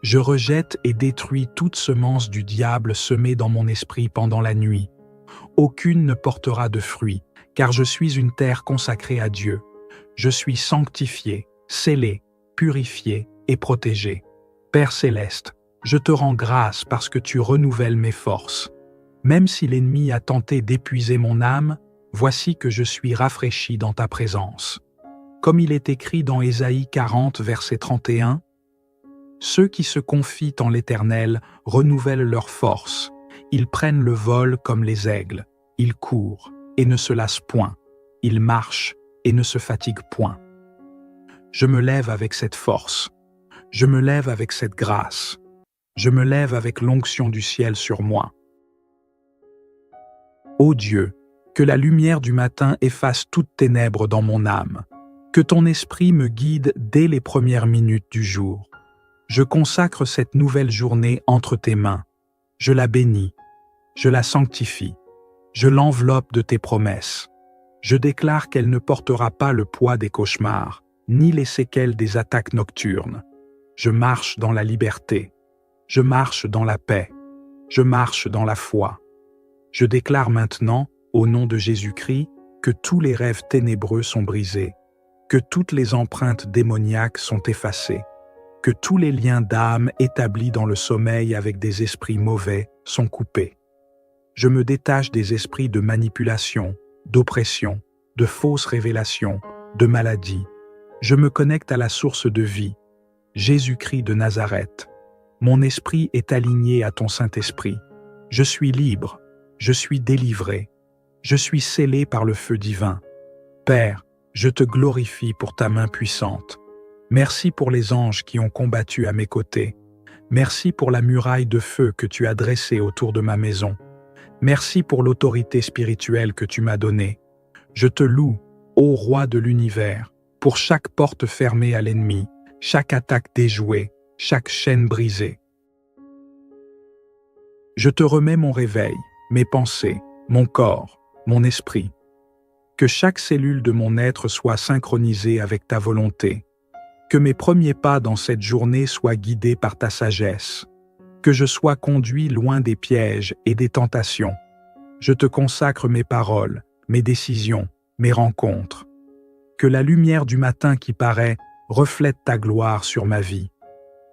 Je rejette et détruis toute semence du diable semée dans mon esprit pendant la nuit. Aucune ne portera de fruit, car je suis une terre consacrée à Dieu. Je suis sanctifié, scellé, purifié et protégé. Père céleste, je te rends grâce parce que tu renouvelles mes forces. Même si l'ennemi a tenté d'épuiser mon âme, voici que je suis rafraîchi dans ta présence. Comme il est écrit dans Ésaïe 40, verset 31, « Ceux qui se confient en l'Éternel renouvellent leurs forces. Ils prennent le vol comme les aigles. Ils courent et ne se lassent point. Ils marchent et ne se fatiguent point. » Je me lève avec cette force. Je me lève avec cette grâce. Je me lève avec l'onction du ciel sur moi. Ô Dieu, que la lumière du matin efface toute ténèbre dans mon âme. Que ton esprit me guide dès les premières minutes du jour. Je consacre cette nouvelle journée entre tes mains. Je la bénis. Je la sanctifie. Je l'enveloppe de tes promesses. Je déclare qu'elle ne portera pas le poids des cauchemars, ni les séquelles des attaques nocturnes. Je marche dans la liberté. Je marche dans la paix. Je marche dans la foi. Je déclare maintenant, au nom de Jésus-Christ, que tous les rêves ténébreux sont brisés, que toutes les empreintes démoniaques sont effacées, que tous les liens d'âme établis dans le sommeil avec des esprits mauvais sont coupés. Je me détache des esprits de manipulation, d'oppression, de fausses révélations, de maladie. Je me connecte à la source de vie, Jésus-Christ de Nazareth. Mon esprit est aligné à ton Saint-Esprit. Je suis libre, je suis délivré, je suis scellé par le feu divin. Père, je te glorifie pour ta main puissante. Merci pour les anges qui ont combattu à mes côtés. Merci pour la muraille de feu que tu as dressée autour de ma maison. Merci pour l'autorité spirituelle que tu m'as donnée. Je te loue, ô Roi de l'univers, pour chaque porte fermée à l'ennemi, chaque attaque déjouée, chaque chaîne brisée. Je te remets mon réveil, mes pensées, mon corps, mon esprit. Que chaque cellule de mon être soit synchronisée avec ta volonté. Que mes premiers pas dans cette journée soient guidés par ta sagesse. Que je sois conduit loin des pièges et des tentations. Je te consacre mes paroles, mes décisions, mes rencontres. Que la lumière du matin qui paraît reflète ta gloire sur ma vie.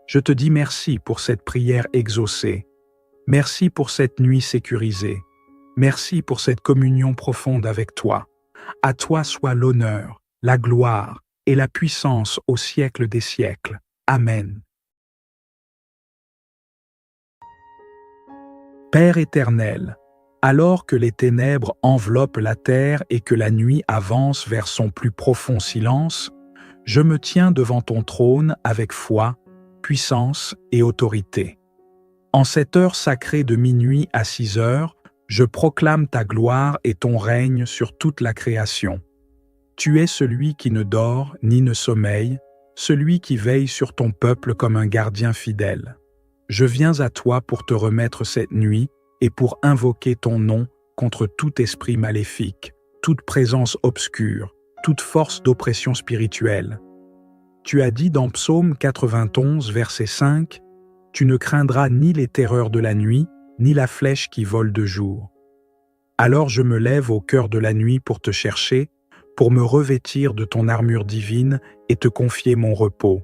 Je te dis merci pour cette prière exaucée. Merci pour cette nuit sécurisée. Merci pour cette communion profonde avec toi. À toi soit l'honneur, la gloire et la puissance au siècle des siècles. Amen. Père éternel, alors que les ténèbres enveloppent la terre et que la nuit avance vers son plus profond silence, je me tiens devant ton trône avec foi, puissance et autorité. En cette heure sacrée de minuit à 6 heures, je proclame ta gloire et ton règne sur toute la création. Tu es celui qui ne dort ni ne sommeille, celui qui veille sur ton peuple comme un gardien fidèle. Je viens à toi pour te remettre cette nuit et pour invoquer ton nom contre tout esprit maléfique, toute présence obscure, toute force d'oppression spirituelle. Tu as dit dans Psaume 91, verset 5, « Tu ne craindras ni les terreurs de la nuit, ni la flèche qui vole de jour. » Alors je me lève au cœur de la nuit pour te chercher, pour me revêtir de ton armure divine et te confier mon repos.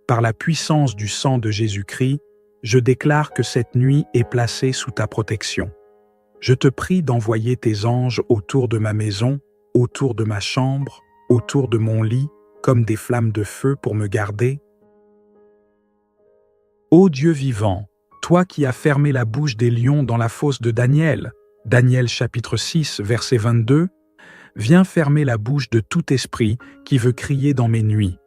Par la puissance du sang de Jésus-Christ, je déclare que cette nuit est placée sous ta protection. Je te prie d'envoyer tes anges autour de ma maison, autour de ma chambre, autour de mon lit, comme des flammes de feu pour me garder. Ô Dieu vivant, toi qui as fermé la bouche des lions dans la fosse de Daniel, Daniel chapitre 6, verset 22, viens fermer la bouche de tout esprit qui veut crier dans mes nuits.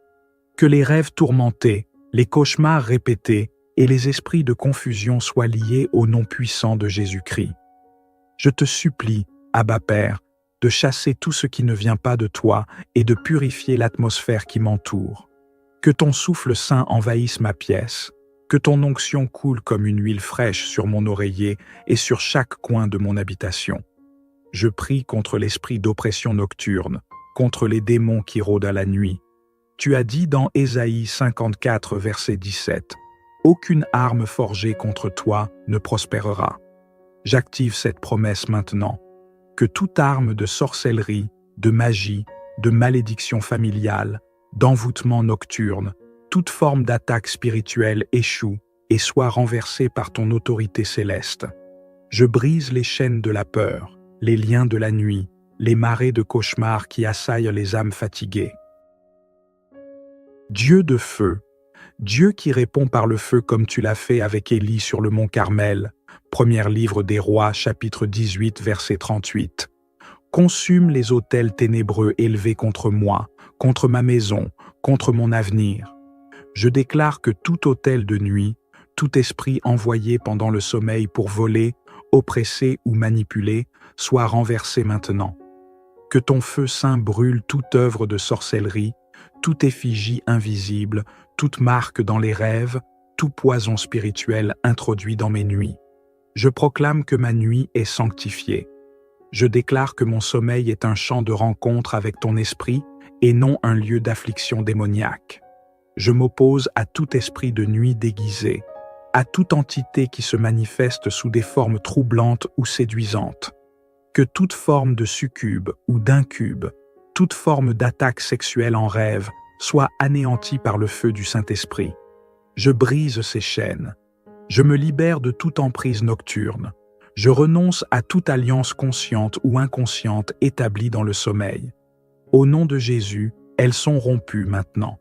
Que les rêves tourmentés, les cauchemars répétés et les esprits de confusion soient liés au nom puissant de Jésus-Christ. Je te supplie, Abba Père, de chasser tout ce qui ne vient pas de toi et de purifier l'atmosphère qui m'entoure. Que ton souffle saint envahisse ma pièce, que ton onction coule comme une huile fraîche sur mon oreiller et sur chaque coin de mon habitation. Je prie contre l'esprit d'oppression nocturne, contre les démons qui rôdent à la nuit. Tu as dit dans Ésaïe 54, verset 17, « Aucune arme forgée contre toi ne prospérera. » J'active cette promesse maintenant. Que toute arme de sorcellerie, de magie, de malédiction familiale, d'envoûtement nocturne, toute forme d'attaque spirituelle échoue et soit renversée par ton autorité céleste. Je brise les chaînes de la peur, les liens de la nuit, les marées de cauchemars qui assaillent les âmes fatiguées. Dieu de feu, Dieu qui répond par le feu comme tu l'as fait avec Élie sur le mont Carmel, premier livre des Rois, chapitre 18, verset 38. Consume les autels ténébreux élevés contre moi, contre ma maison, contre mon avenir. Je déclare que tout autel de nuit, tout esprit envoyé pendant le sommeil pour voler, oppresser ou manipuler, soit renversé maintenant. Que ton feu saint brûle toute œuvre de sorcellerie, toute effigie invisible, toute marque dans les rêves, tout poison spirituel introduit dans mes nuits. Je proclame que ma nuit est sanctifiée. Je déclare que mon sommeil est un champ de rencontre avec ton esprit et non un lieu d'affliction démoniaque. Je m'oppose à tout esprit de nuit déguisé, à toute entité qui se manifeste sous des formes troublantes ou séduisantes. Que toute forme de succube ou d'incube, toute forme d'attaque sexuelle en rêve soit anéantie par le feu du Saint-Esprit. Je brise ces chaînes. Je me libère de toute emprise nocturne. Je renonce à toute alliance consciente ou inconsciente établie dans le sommeil. Au nom de Jésus, elles sont rompues maintenant.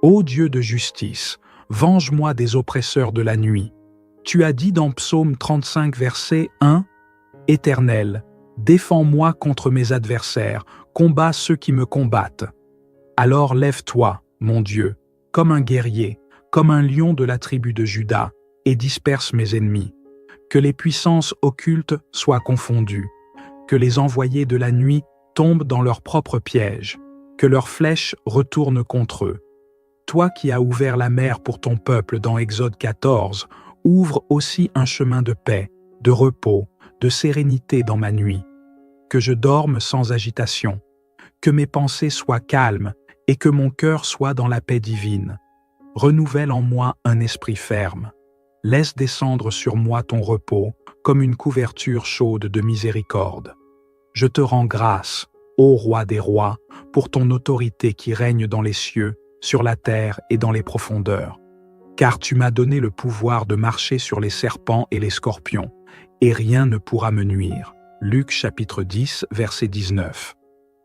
Ô Dieu de justice, venge-moi des oppresseurs de la nuit. Tu as dit dans Psaume 35, verset 1, « Éternel, défends-moi contre mes adversaires, combats ceux qui me combattent. Alors lève-toi, mon Dieu, comme un guerrier, comme un lion de la tribu de Juda, et disperse mes ennemis. Que les puissances occultes soient confondues, que les envoyés de la nuit tombent dans leurs propres pièges, que leurs flèches retournent contre eux. Toi qui as ouvert la mer pour ton peuple dans Exode 14, ouvre aussi un chemin de paix, de repos, de sérénité dans ma nuit. Que je dorme sans agitation, que mes pensées soient calmes et que mon cœur soit dans la paix divine. Renouvelle en moi un esprit ferme. Laisse descendre sur moi ton repos comme une couverture chaude de miséricorde. Je te rends grâce, ô Roi des rois, pour ton autorité qui règne dans les cieux, sur la terre et dans les profondeurs. Car tu m'as donné le pouvoir de marcher sur les serpents et les scorpions, et rien ne pourra me nuire. Luc chapitre 10, verset 19.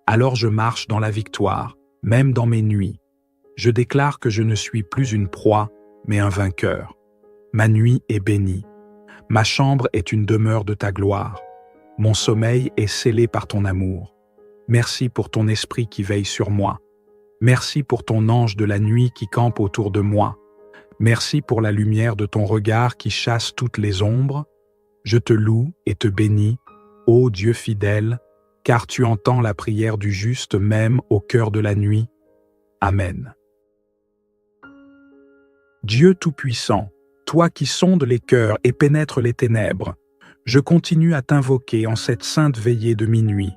Alors je marche dans la victoire, même dans mes nuits. Je déclare que je ne suis plus une proie, mais un vainqueur. Ma nuit est bénie. Ma chambre est une demeure de ta gloire. Mon sommeil est scellé par ton amour. Merci pour ton esprit qui veille sur moi. Merci pour ton ange de la nuit qui campe autour de moi. Merci pour la lumière de ton regard qui chasse toutes les ombres. Je te loue et te bénis, ô Dieu fidèle, car tu entends la prière du juste même au cœur de la nuit. Amen. Dieu Tout-Puissant, toi qui sondes les cœurs et pénètres les ténèbres, je continue à t'invoquer en cette sainte veillée de minuit.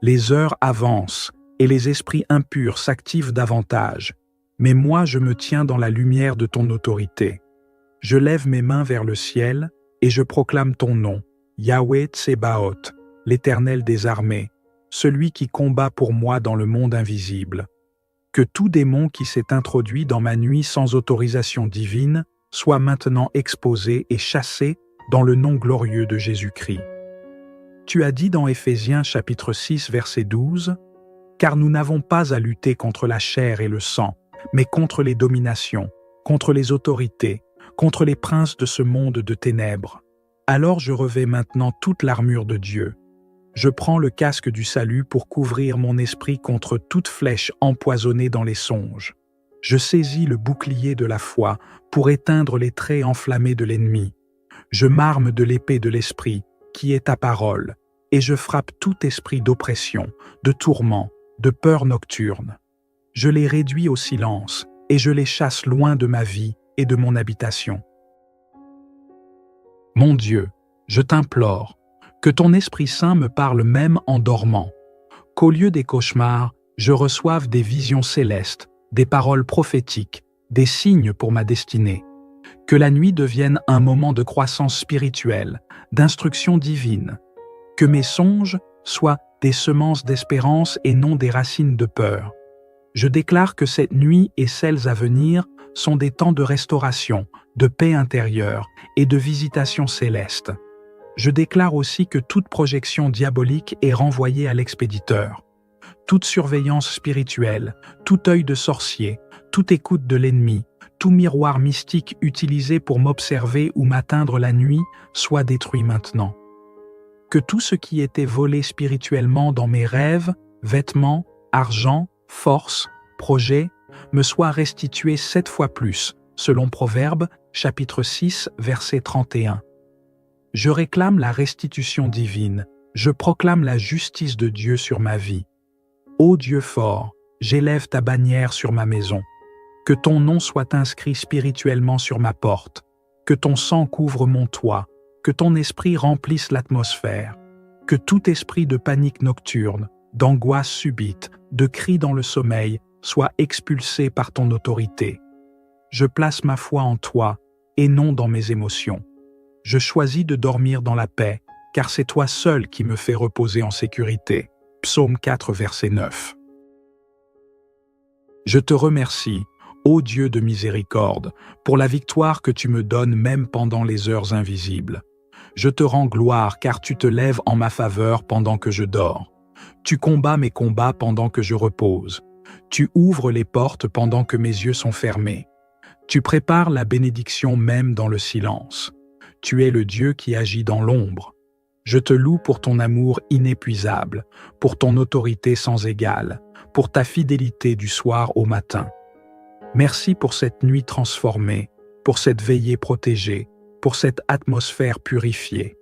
Les heures avancent et les esprits impurs s'activent davantage. Mais moi je me tiens dans la lumière de ton autorité. Je lève mes mains vers le ciel, et je proclame ton nom, Yahweh Tsebaoth, l'Éternel des armées, celui qui combat pour moi dans le monde invisible. Que tout démon qui s'est introduit dans ma nuit sans autorisation divine soit maintenant exposé et chassé dans le nom glorieux de Jésus-Christ. Tu as dit dans Éphésiens chapitre 6 verset 12, « Car nous n'avons pas à lutter contre la chair et le sang, mais contre les dominations, contre les autorités, contre les princes de ce monde de ténèbres. Alors je revêts maintenant toute l'armure de Dieu. Je prends le casque du salut pour couvrir mon esprit contre toute flèche empoisonnée dans les songes. Je saisis le bouclier de la foi pour éteindre les traits enflammés de l'ennemi. Je m'arme de l'épée de l'esprit, qui est ta parole, et je frappe tout esprit d'oppression, de tourment, de peur nocturne. Je les réduis au silence, et je les chasse loin de ma vie et de mon habitation. Mon Dieu, je t'implore, que ton Esprit Saint me parle même en dormant, qu'au lieu des cauchemars, je reçoive des visions célestes, des paroles prophétiques, des signes pour ma destinée. Que la nuit devienne un moment de croissance spirituelle, d'instruction divine. Que mes songes soient des semences d'espérance et non des racines de peur. Je déclare que cette nuit et celles à venir sont des temps de restauration, de paix intérieure et de visitation céleste. Je déclare aussi que toute projection diabolique est renvoyée à l'expéditeur. Toute surveillance spirituelle, tout œil de sorcier, toute écoute de l'ennemi, tout miroir mystique utilisé pour m'observer ou m'atteindre la nuit soit détruit maintenant. Que tout ce qui était volé spirituellement dans mes rêves, vêtements, argent, force, projets, me soit restitué 7 fois plus, selon Proverbes, chapitre 6, verset 31. Je réclame la restitution divine, je proclame la justice de Dieu sur ma vie. Ô Dieu fort, j'élève ta bannière sur ma maison. Que ton nom soit inscrit spirituellement sur ma porte, que ton sang couvre mon toit, que ton esprit remplisse l'atmosphère, que tout esprit de panique nocturne, d'angoisse subite, de cris dans le sommeil soit expulsé par ton autorité. Je place ma foi en toi et non dans mes émotions. Je choisis de dormir dans la paix, car c'est toi seul qui me fais reposer en sécurité. Psaume 4, verset 9. Je te remercie, ô Dieu de miséricorde, pour la victoire que tu me donnes même pendant les heures invisibles. Je te rends gloire car tu te lèves en ma faveur pendant que je dors. Tu combats mes combats pendant que je repose. Tu ouvres les portes pendant que mes yeux sont fermés. Tu prépares la bénédiction même dans le silence. Tu es le Dieu qui agit dans l'ombre. Je te loue pour ton amour inépuisable, pour ton autorité sans égale, pour ta fidélité du soir au matin. Merci pour cette nuit transformée, pour cette veillée protégée, pour cette atmosphère purifiée.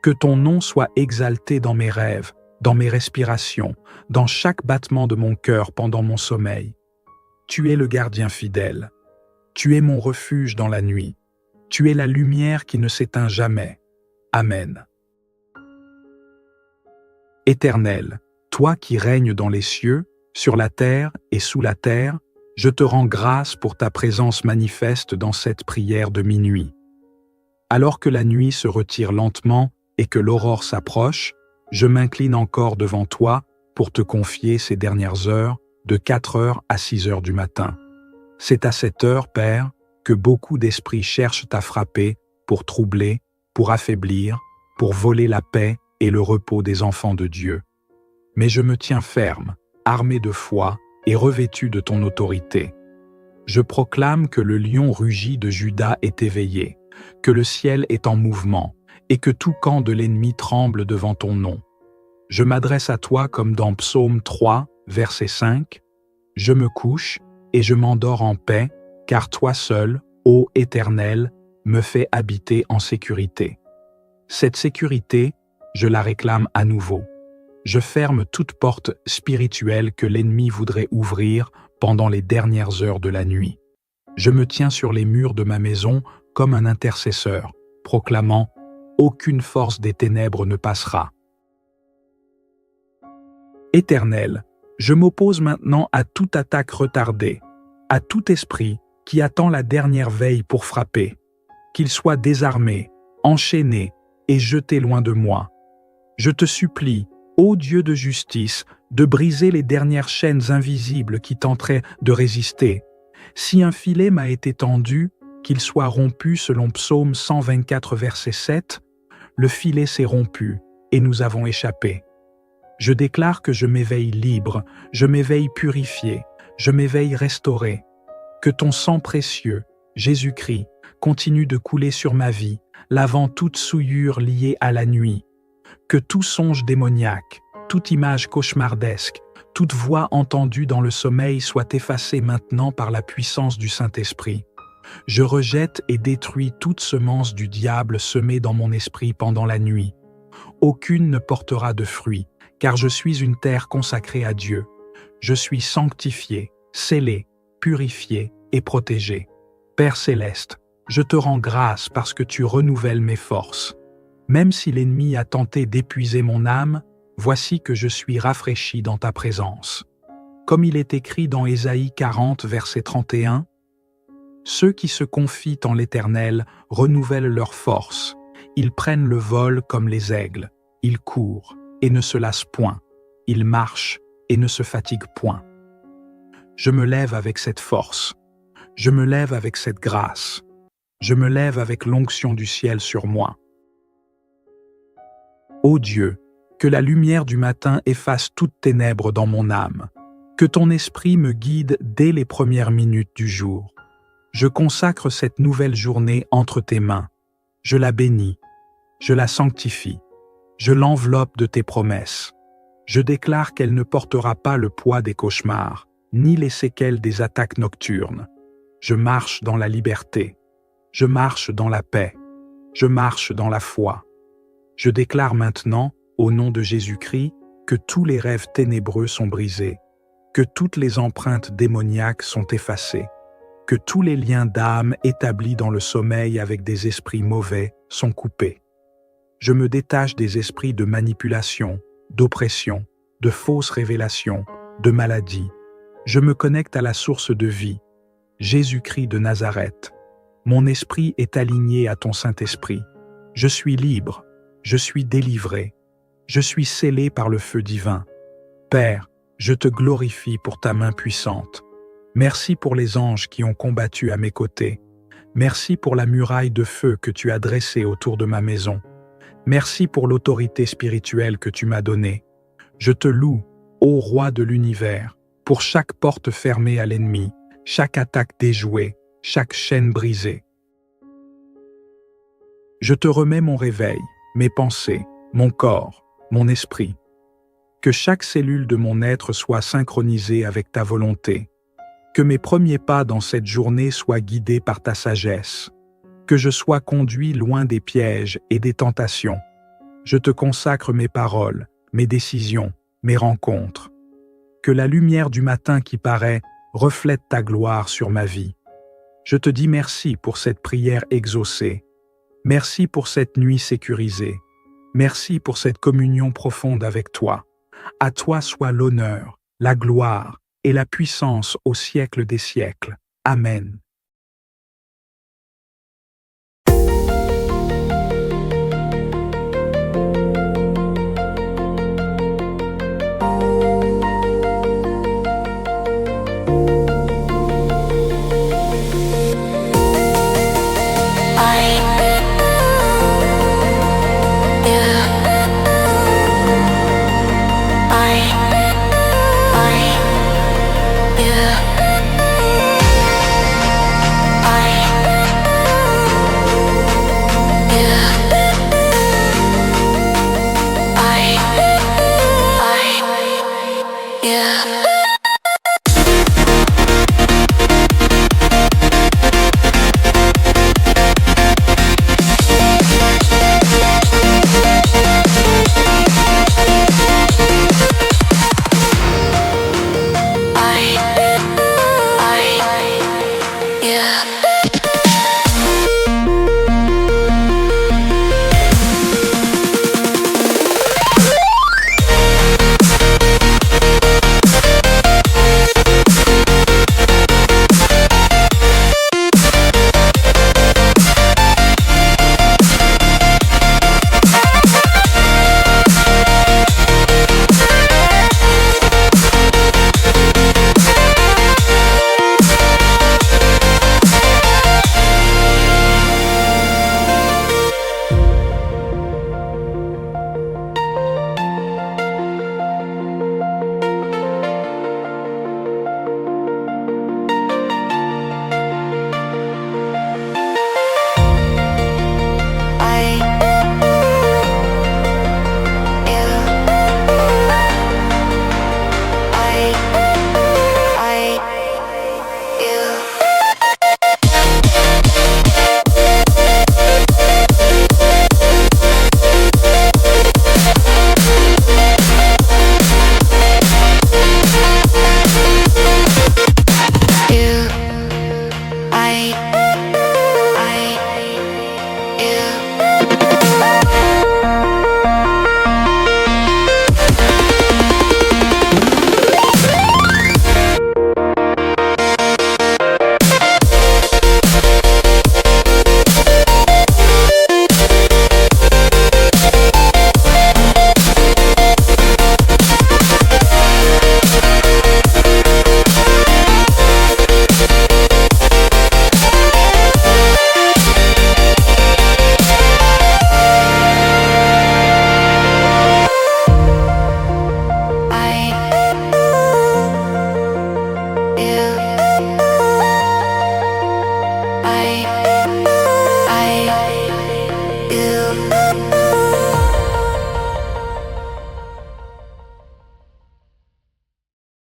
Que ton nom soit exalté dans mes rêves, dans mes respirations, dans chaque battement de mon cœur pendant mon sommeil. Tu es le gardien fidèle. Tu es mon refuge dans la nuit. Tu es la lumière qui ne s'éteint jamais. Amen. Éternel, toi qui règnes dans les cieux, sur la terre et sous la terre, je te rends grâce pour ta présence manifeste dans cette prière de minuit. Alors que la nuit se retire lentement et que l'aurore s'approche, je m'incline encore devant toi pour te confier ces dernières heures, de 4 heures à 6 heures du matin. C'est à cette heure, Père, que beaucoup d'esprits cherchent à frapper pour troubler, pour affaiblir, pour voler la paix et le repos des enfants de Dieu. Mais je me tiens ferme, armé de foi et revêtu de ton autorité. Je proclame que le lion rugit de Juda est éveillé, que le ciel est en mouvement et que tout camp de l'ennemi tremble devant ton nom. Je m'adresse à toi comme dans Psaume 3, verset 5. Je me couche et je m'endors en paix, car toi seul, ô Éternel, me fais habiter en sécurité. Cette sécurité, je la réclame à nouveau. Je ferme toute porte spirituelle que l'ennemi voudrait ouvrir pendant les dernières heures de la nuit. Je me tiens sur les murs de ma maison comme un intercesseur, proclamant « Aucune force des ténèbres ne passera ». Éternel, Je m'oppose maintenant à toute attaque retardée, à tout esprit qui attend la dernière veille pour frapper, qu'il soit désarmé, enchaîné et jeté loin de moi. Je te supplie, ô Dieu de justice, de briser les dernières chaînes invisibles qui tenteraient de résister. Si un filet m'a été tendu, qu'il soit rompu selon Psaume 124, verset 7, le filet s'est rompu et nous avons échappé. Je déclare que je m'éveille libre, je m'éveille purifié, je m'éveille restauré. Que ton sang précieux, Jésus-Christ, continue de couler sur ma vie, lavant toute souillure liée à la nuit. Que tout songe démoniaque, toute image cauchemardesque, toute voix entendue dans le sommeil soit effacée maintenant par la puissance du Saint-Esprit. Je rejette et détruis toute semence du diable semée dans mon esprit pendant la nuit. Aucune ne portera de fruit, car je suis une terre consacrée à Dieu. Je suis sanctifié, scellé, purifié et protégé. Père céleste, je te rends grâce parce que tu renouvelles mes forces. Même si l'ennemi a tenté d'épuiser mon âme, voici que je suis rafraîchi dans ta présence. Comme il est écrit dans Ésaïe 40, verset 31, « Ceux qui se confient en l'Éternel renouvellent leurs forces. Ils prennent le vol comme les aigles. Ils courent et ne se lassent point. Ils marchent et ne se fatiguent point. » Je me lève avec cette force. Je me lève avec cette grâce. Je me lève avec l'onction du ciel sur moi. Ô Dieu, que la lumière du matin efface toute ténèbre dans mon âme. Que ton esprit me guide dès les premières minutes du jour. Je consacre cette nouvelle journée entre tes mains. Je la bénis. Je la sanctifie. Je l'enveloppe de tes promesses. Je déclare qu'elle ne portera pas le poids des cauchemars, ni les séquelles des attaques nocturnes. Je marche dans la liberté. Je marche dans la paix. Je marche dans la foi. Je déclare maintenant, au nom de Jésus-Christ, que tous les rêves ténébreux sont brisés, que toutes les empreintes démoniaques sont effacées, que tous les liens d'âme établis dans le sommeil avec des esprits mauvais sont coupés. Je me détache des esprits de manipulation, d'oppression, de fausses révélations, de maladie. Je me connecte à la source de vie, Jésus-Christ de Nazareth. Mon esprit est aligné à ton Saint-Esprit. Je suis libre, je suis délivré, je suis scellé par le feu divin. Père, je te glorifie pour ta main puissante. Merci pour les anges qui ont combattu à mes côtés. Merci pour la muraille de feu que tu as dressée autour de ma maison. Merci pour l'autorité spirituelle que tu m'as donnée. Je te loue, ô Roi de l'univers, pour chaque porte fermée à l'ennemi, chaque attaque déjouée, chaque chaîne brisée. Je te remets mon réveil, mes pensées, mon corps, mon esprit. Que chaque cellule de mon être soit synchronisée avec ta volonté. Que mes premiers pas dans cette journée soient guidés par ta sagesse. Que je sois conduit loin des pièges et des tentations. Je te consacre mes paroles, mes décisions, mes rencontres. Que la lumière du matin qui paraît reflète ta gloire sur ma vie. Je te dis merci pour cette prière exaucée. Merci pour cette nuit sécurisée. Merci pour cette communion profonde avec toi. À toi soit l'honneur, la gloire et la puissance au siècle des siècles. Amen.